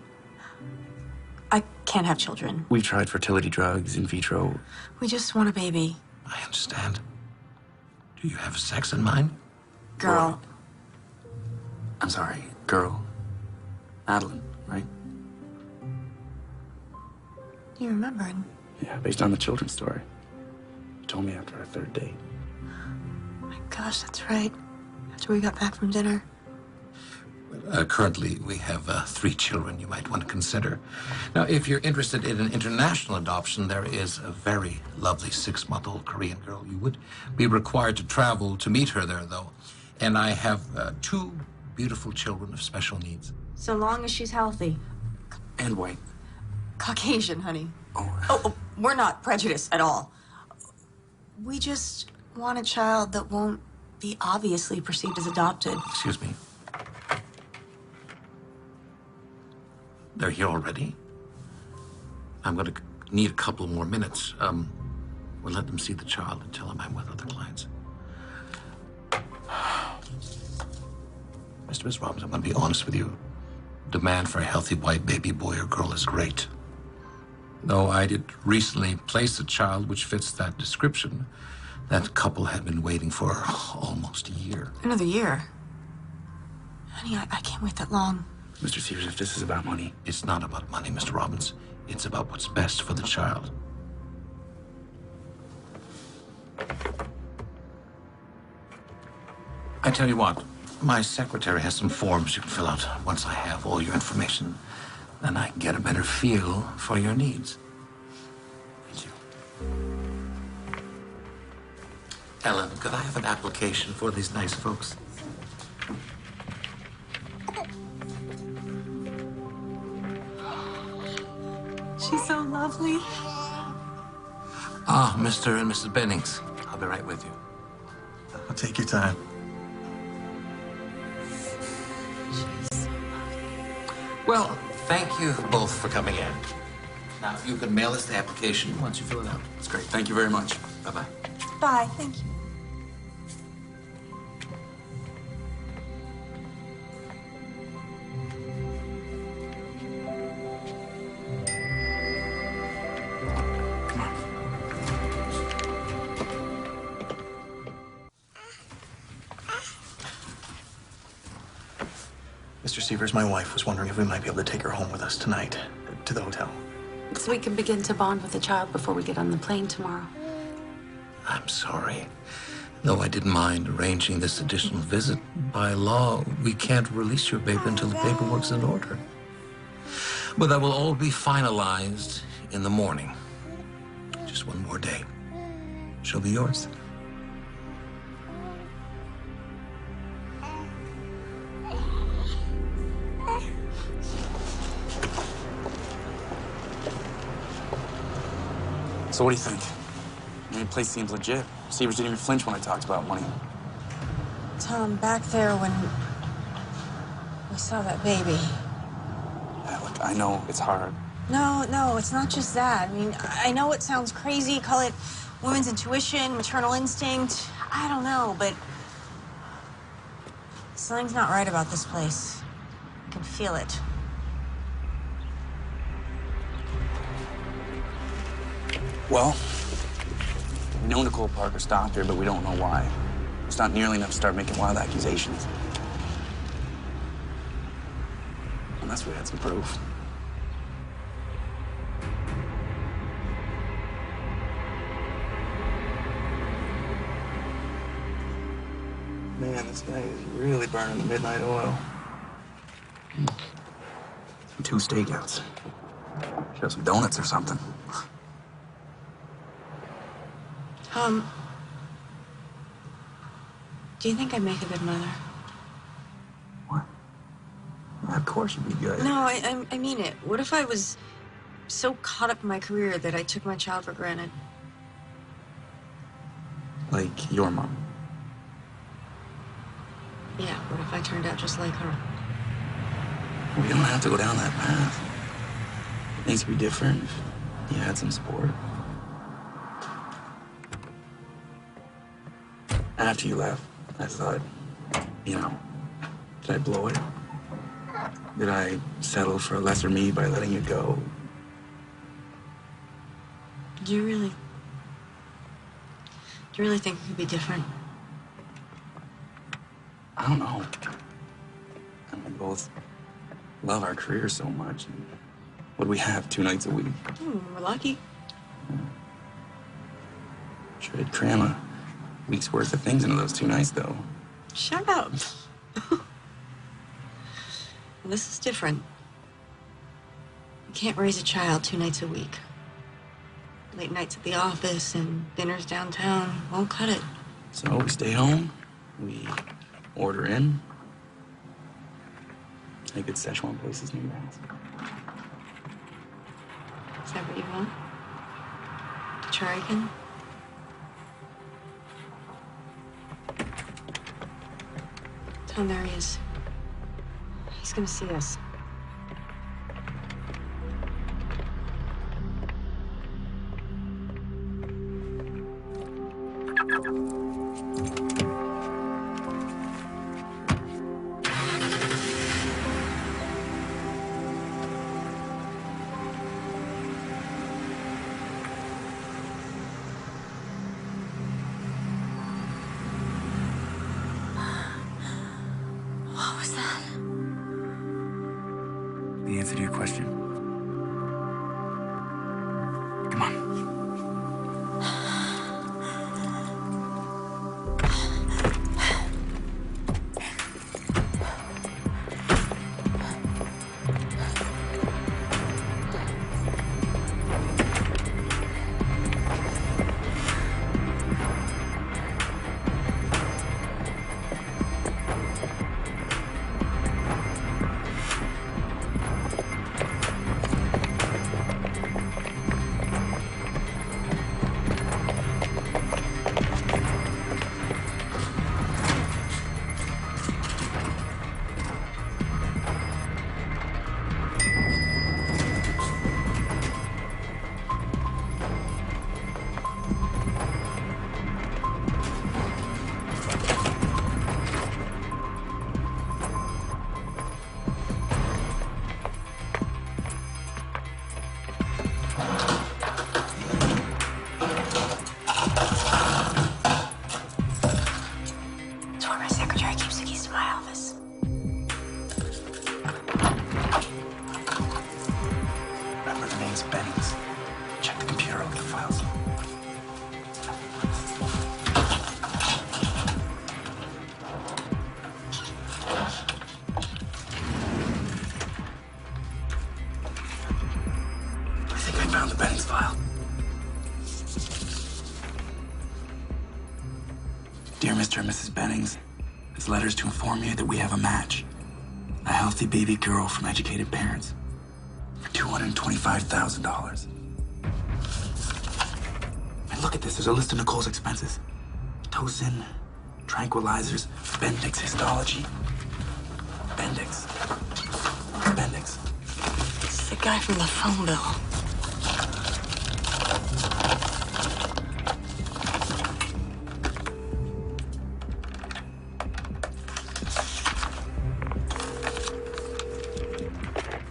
I can't have children. We've tried fertility drugs, in vitro. We just want a baby. I understand. Do you have sex in mind? Girl. I'm sorry, girl. Madeline, right? You remembered? Yeah, based on the children's story. You told me after our third date. My gosh, that's right. After we got back from dinner. Currently, we have 3 children you might want to consider. Now, if you're interested in an international adoption, there is a very lovely 6-month-old Korean girl. You would be required to travel to meet her there, though. And I have 2 beautiful children of special needs. So long as she's healthy. And white. Caucasian, honey. Oh, we're not prejudiced at all. We just want a child that won't be obviously perceived as adopted. Excuse me. They're here already? I'm going to need a couple more minutes. We'll let them see the child and tell them I'm with other clients. Mr. Miss Robbins, I'm going to be honest with you. Demand for a healthy white baby boy or girl is great. Though I did recently place a child which fits that description, that couple had been waiting for almost a year. Another year? Honey, I can't wait that long. Mr. Severs, if this is about money... It's not about money, Mr. Robbins. It's about what's best for the child. I tell you what, my secretary has some forms you can fill out. Once I have all your information, then I can get a better feel for your needs. Thank you. Ellen, could I have an application for these nice folks? She's so lovely. Ah, Mr. and Mrs. Bennings. I'll be right with you. Take your time. Well, thank you both for coming in. Now, you can mail us the application once you fill it out. That's great. Thank you very much. Bye-bye. Bye. Thank you. Mr. Severs, my wife was wondering if we might be able to take her home with us tonight to the hotel. So we can begin to bond with the child before we get on the plane tomorrow. I'm sorry. Though I didn't mind arranging this additional visit, by law, we can't release your baby until the paperwork's in order. But that will all be finalized in the morning. Just one more day. She'll be yours. So what do you think? I mean, the place seems legit. Severs didn't even flinch when I talked about money. Tom, back there when we saw that baby. Yeah, look, I know it's hard. No, it's not just that. I mean, I know it sounds crazy, call it women's intuition, maternal instinct. I don't know, but something's not right about this place. I can feel it. Well, we know Nicole Parker stopped her, but we don't know why. It's not nearly enough to start making wild accusations. Unless we had some proof. Man, this guy is really burning the midnight oil. 2 stakeouts. Should have some donuts or something. Do you think I'd make a good mother? Yeah, of course you'd be good. No, I mean it. What if I was so caught up in my career that I took my child for granted? Like your mom. Yeah, what if I turned out just like her? We don't have to go down that path. Things could be different if you had some support. After you left, I thought, you know, did I blow it? Did I settle for a lesser me by letting you go? Do you really think it could be different? I don't know. And we both love our careers so much. And what do we have 2 nights a week? We're lucky. Sure did cram a week's worth of things into those 2 nights, though. Shut up. This is different. You can't raise a child 2 nights a week. Late nights at the office and dinners downtown won't cut it. So we stay home, we order in. A good Szechuan places near your house. Is that what you want? To try again? Tom, there he is. He's gonna see us. What was that? The answer to your question. Come on. Bennings. Check the computer, look at the files. I think I found the Bennings file. Dear Mr. and Mrs. Bennings, this letter is to inform you that we have a match. A healthy baby girl from educated parents for $225,000. And look at this, there's a list of Nicole's expenses. Tocin, tranquilizers, Bendix histology. Bendix. It's the guy from the phone bill.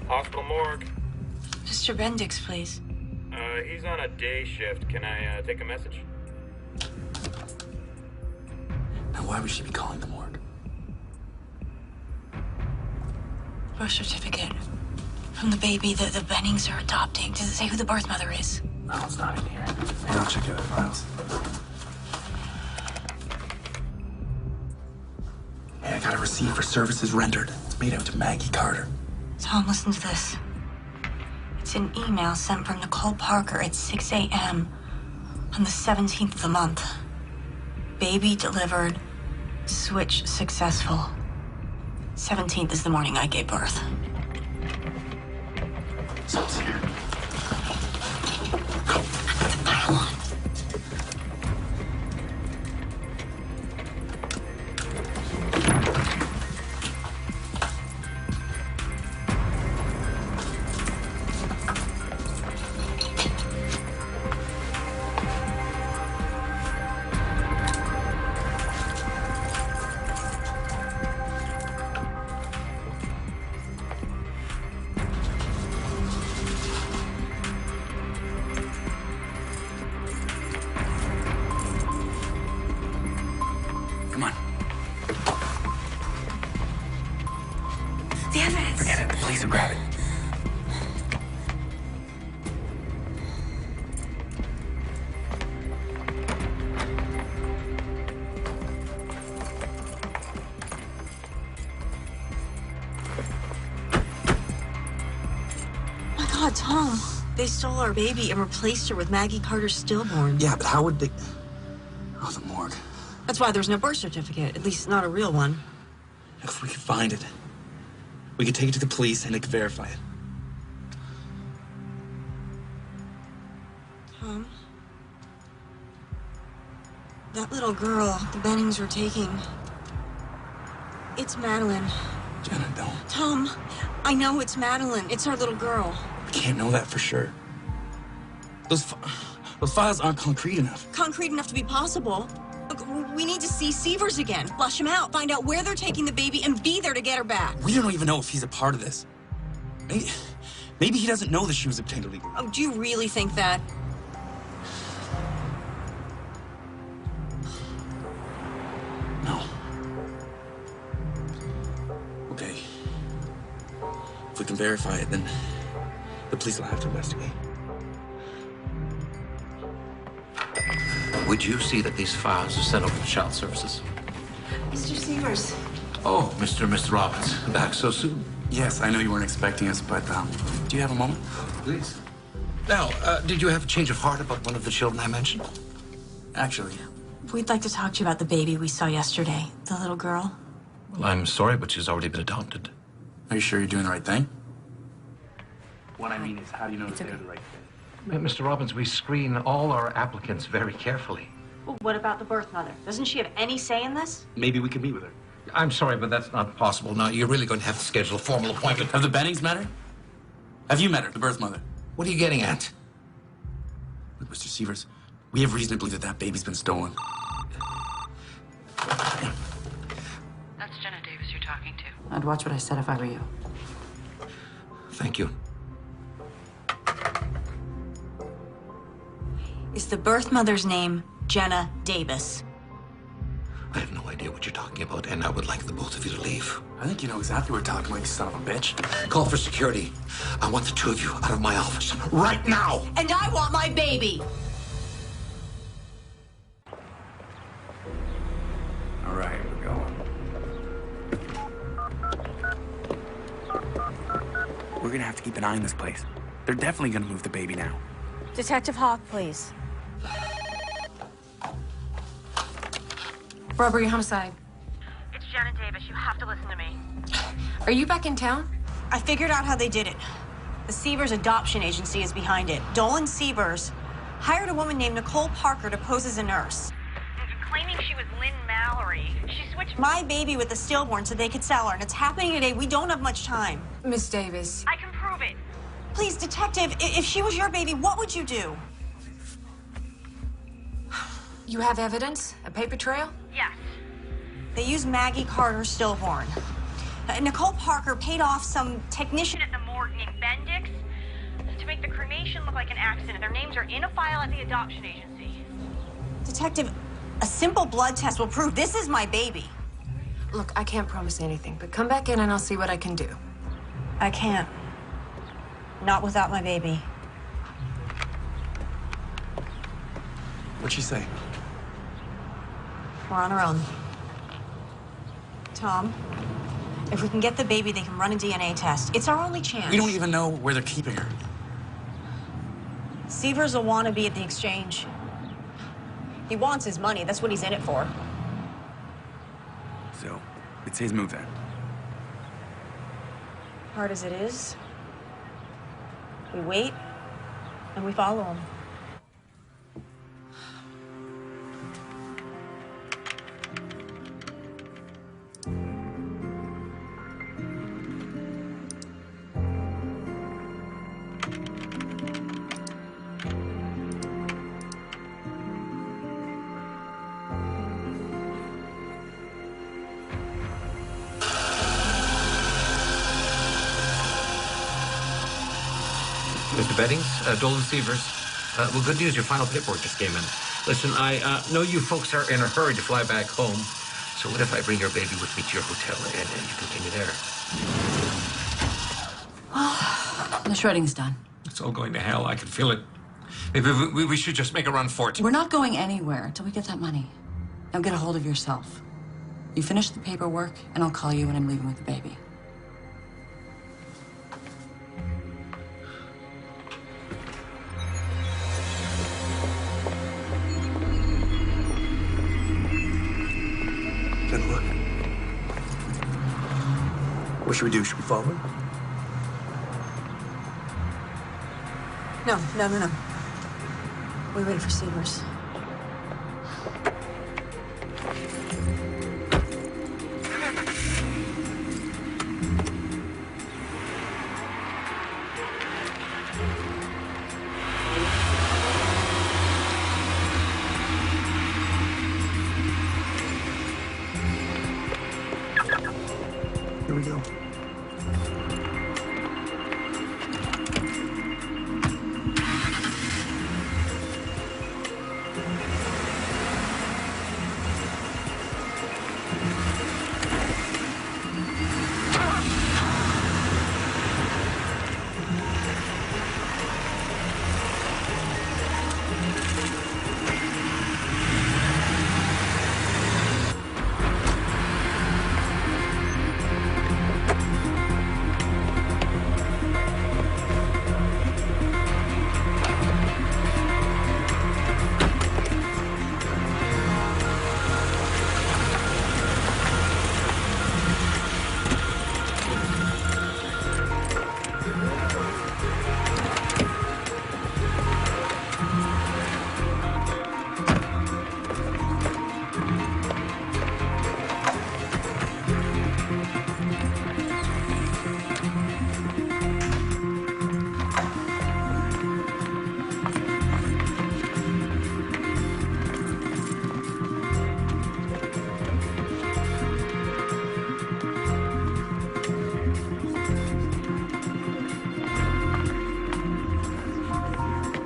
Hospital morgue. Mr. Bendix, please. He's on a day shift. Can I take a message? Now, why would she be calling the morgue? Birth certificate from the baby that the Bennings are adopting. Does it say who the birth mother is? No, it's not in here. Hey, I'll check the other files. Hey, I got a receipt for services rendered. It's made out to Maggie Carter. Tom, listen to this. It's an email sent from Nicole Parker at 6 a.m. on the 17th of the month. Baby delivered. Switch successful. 17th is the morning I gave birth. Someone's here. Come on. The evidence. Forget it. The police will grab it. My God, Tom. They stole our baby and replaced her with Maggie Carter's stillborn. Yeah, but how would they... Oh, the morgue. That's why there's no birth certificate. At least not a real one. If we could find it, we could take it to the police and they could verify it. Tom? That little girl the Bennings were taking... It's Madeline. Jenna, don't. Tom, I know it's Madeline. It's our little girl. We can't know that for sure. Those files aren't concrete enough. Concrete enough to be possible. Look, we need to see Severs again. Flush him out. Find out where they're taking the baby and be there to get her back. We don't even know if he's a part of this. Maybe he doesn't know that she was obtained illegally. Oh, do you really think that? No. Okay. If we can verify it, then the police will have to investigate. Would you see that these files are sent over to Child Services? Mr. Severs. Oh, Mr. and Mrs. Robbins, back so soon. Yes, I know you weren't expecting us, but do you have a moment? Please. Now, did you have a change of heart about one of the children I mentioned? Actually. We'd like to talk to you about the baby we saw yesterday, the little girl. Well, I'm sorry, but she's already been adopted. Are you sure you're doing the right thing? What I mean is, how do you know that they're the right thing? Mr. Robbins, we screen all our applicants very carefully. Well, what about the birth mother? Doesn't she have any say in this? Maybe we can meet with her. I'm sorry, but that's not possible. Now, you're really going to have to schedule a formal appointment. Have the Bennings met her? Have you met her, the birth mother? What are you getting at? Look, Mr. Severs, we have reason to believe that that baby's been stolen. That's Jenna Davis you're talking to. I'd watch what I said if I were you. Thank you. Is the birth mother's name Jenna Davis? I have no idea what what you're talking about, and I would like the both of you to leave. I think you know exactly what we're talking about, you son of a bitch. Call for security. I want the two of you out of my office right now. And I want my baby. All right, we're going. We're gonna have to keep an eye on this place. They're definitely gonna move the baby now. Detective Hawk, please. Robbery, homicide. It's Janet Davis. You have to listen to me. Are you back in town? I figured out how they did it. The Sievers Adoption Agency is behind it. Dolan Sievers hired a woman named Nicole Parker to pose as a nurse. Claiming she was Lynn Mallory. She switched My baby with the stillborn so they could sell her, and it's happening today. We don't have much time. Miss Davis. I can prove it. Please, detective, if she was your baby, what would you do? You have evidence? A paper trail? Yes. They used Maggie Carter's stillborn. Nicole Parker paid off some technician At the morgue named Bendix to make the cremation look like an accident. Their names are in a file at the adoption agency. Detective, a simple blood test will prove this is my baby. Look, I can't promise anything, but come back in and I'll see what I can do. I can't. Not without my baby. What'd she say? We're on our own. Tom, if we can get the baby, they can run a DNA test. It's our only chance. We don't even know where they're keeping her. Sievers will want to be at the exchange. He wants his money. That's what he's in it for. So, it's his move then. Hard as it is, we wait and we follow him. Mr. Beddings, Dolan Sievers. Well, good news, your final paperwork just came in. Listen, I know you folks are in a hurry to fly back home, so what if I bring your baby with me to your hotel and you continue there? Well, the shredding's done. It's all going to hell. I can feel it. Maybe we should just make a run for it. We're not going anywhere until we get that money. Now get a hold of yourself. You finish the paperwork, and I'll call you when I'm leaving with the baby. Then look. What should we do? Should we follow him? No. We wait for Sievers. Here we go.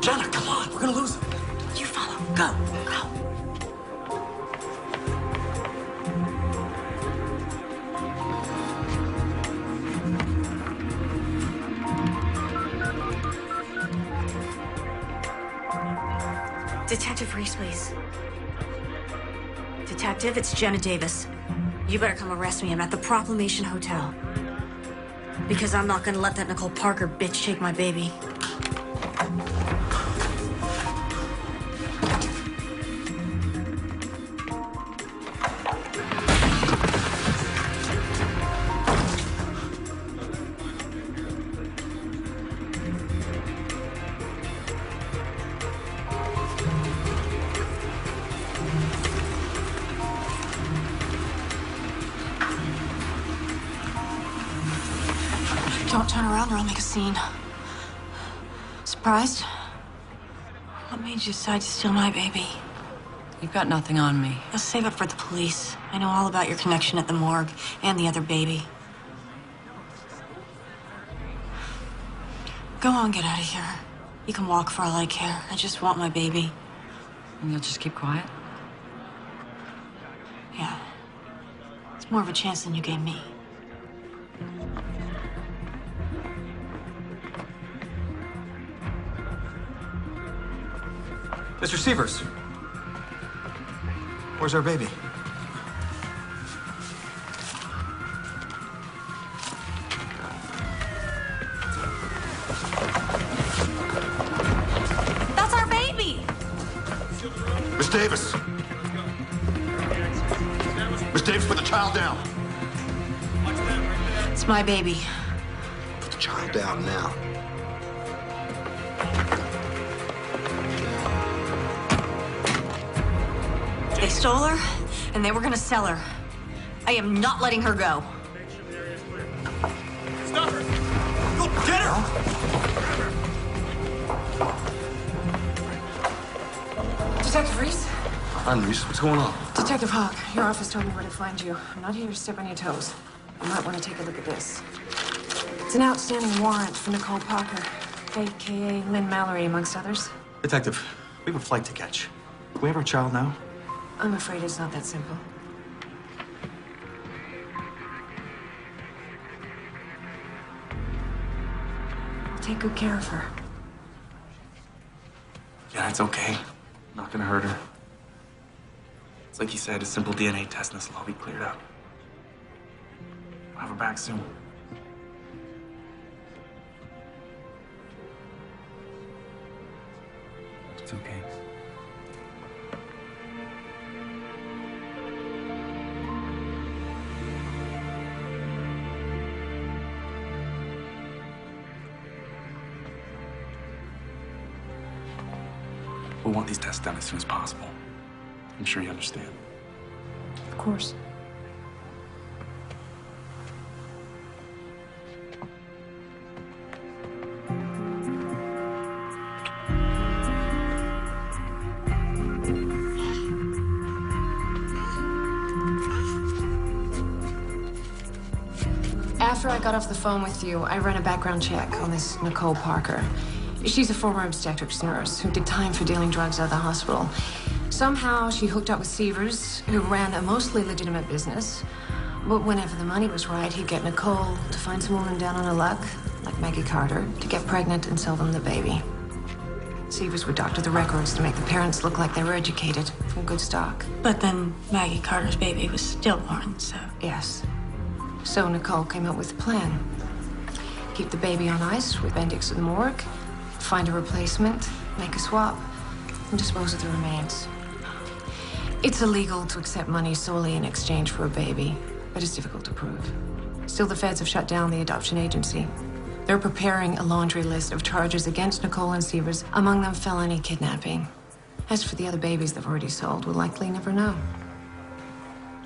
Jenna, come on. We're gonna lose him. You follow. Go. Detective Reese, please. Detective, it's Jenna Davis. You better come arrest me. I'm at the Proclamation Hotel. Because I'm not gonna let that Nicole Parker bitch take my baby. Don't turn around or I'll make a scene. Surprised? What made you decide to steal my baby? You've got nothing on me. I'll save it for the police. I know all about your connection at the morgue and the other baby. Go on, get out of here. You can walk for all I care. I just want my baby. And you'll just keep quiet? Yeah. It's more of a chance than you gave me. Mr. Sievers. Where's our baby? That's our baby! Miss Davis! Miss Davis, put the child down. It's my baby. Put the child down now. They stole her, and they were gonna sell her. I am not letting her go. Stop her! Go get her! Detective Reese? Hi, Reese. What's going on? Detective Hawk, your office told me where to find you. I'm not here to step on your toes. You might want to take a look at this. It's an outstanding warrant for Nicole Parker, a.k.a. Lynn Mallory, amongst others. Detective, we have a flight to catch. Do we have our child now? I'm afraid it's not that simple. I'll take good care of her. Yeah, it's okay. Not gonna hurt her. It's like you said, a simple DNA test and this will all be cleared up. I'll have her back soon. It's okay. We want these tests done as soon as possible. I'm sure you understand. Of course. After I got off the phone with you, I ran a background check on this Nicole Parker. She's a former obstetrics nurse who did time for dealing drugs out of the hospital. Somehow she hooked up with Sievers, who ran a mostly legitimate business. But whenever the money was right, he'd get Nicole to find some woman down on her luck, like Maggie Carter, to get pregnant and sell them the baby. Sievers would doctor the records to make the parents look like they were educated, from good stock. But then Maggie Carter's baby was stillborn, so... Yes. So Nicole came up with a plan. Keep the baby on ice with Bendix in the morgue, find a replacement, make a swap, and dispose of the remains. It's illegal to accept money solely in exchange for a baby, but it's difficult to prove. Still, the feds have shut down the adoption agency. They're preparing a laundry list of charges against Nicole and Sievers, among them felony kidnapping. As for the other babies they've already sold, we'll likely never know.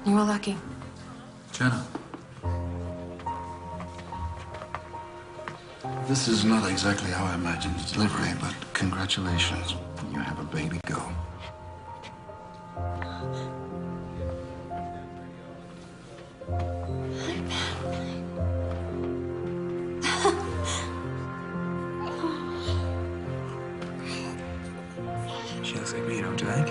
You were lucky. Jenna. This is not exactly how I imagined the delivery, but congratulations. You have a baby girl. She looks like me, don't you think?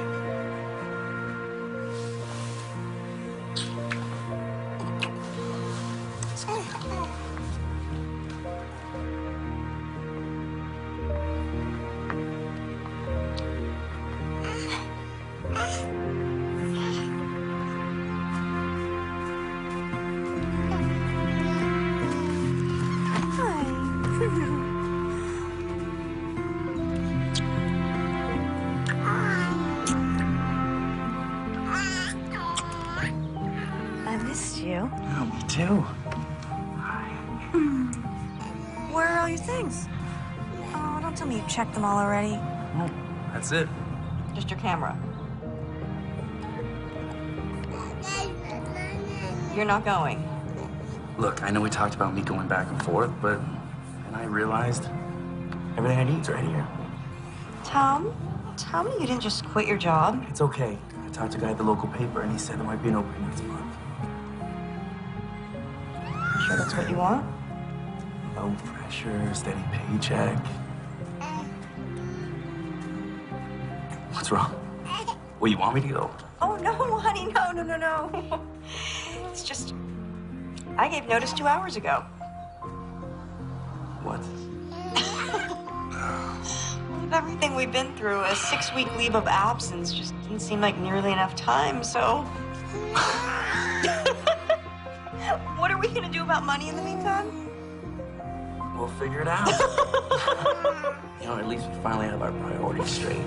too. Where are all your things? Oh, don't tell me you checked them all already. Oh, that's it. Just your camera. You're not going. Look, I know we talked about me going back and forth, but then I realized everything I need is right here. Tom, tell me you didn't just quit your job. It's okay. I talked to a guy at the local paper, and he said there might be an opening next month. Sure that's what you want? No pressure, steady paycheck. What's wrong? Well, you want me to go? Oh, no, honey, no. It's just, I gave notice 2 hours ago. What? With everything we've been through, a 6-week leave of absence just didn't seem like nearly enough time, so... What are we gonna do about money in the meantime? We'll figure it out. You know, at least we finally have our priorities straight.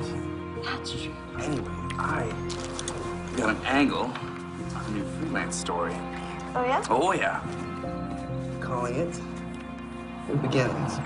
That's true. Anyway, I got an angle on a new freelance story. Oh, yeah? Oh, yeah. Calling it The Beginnings.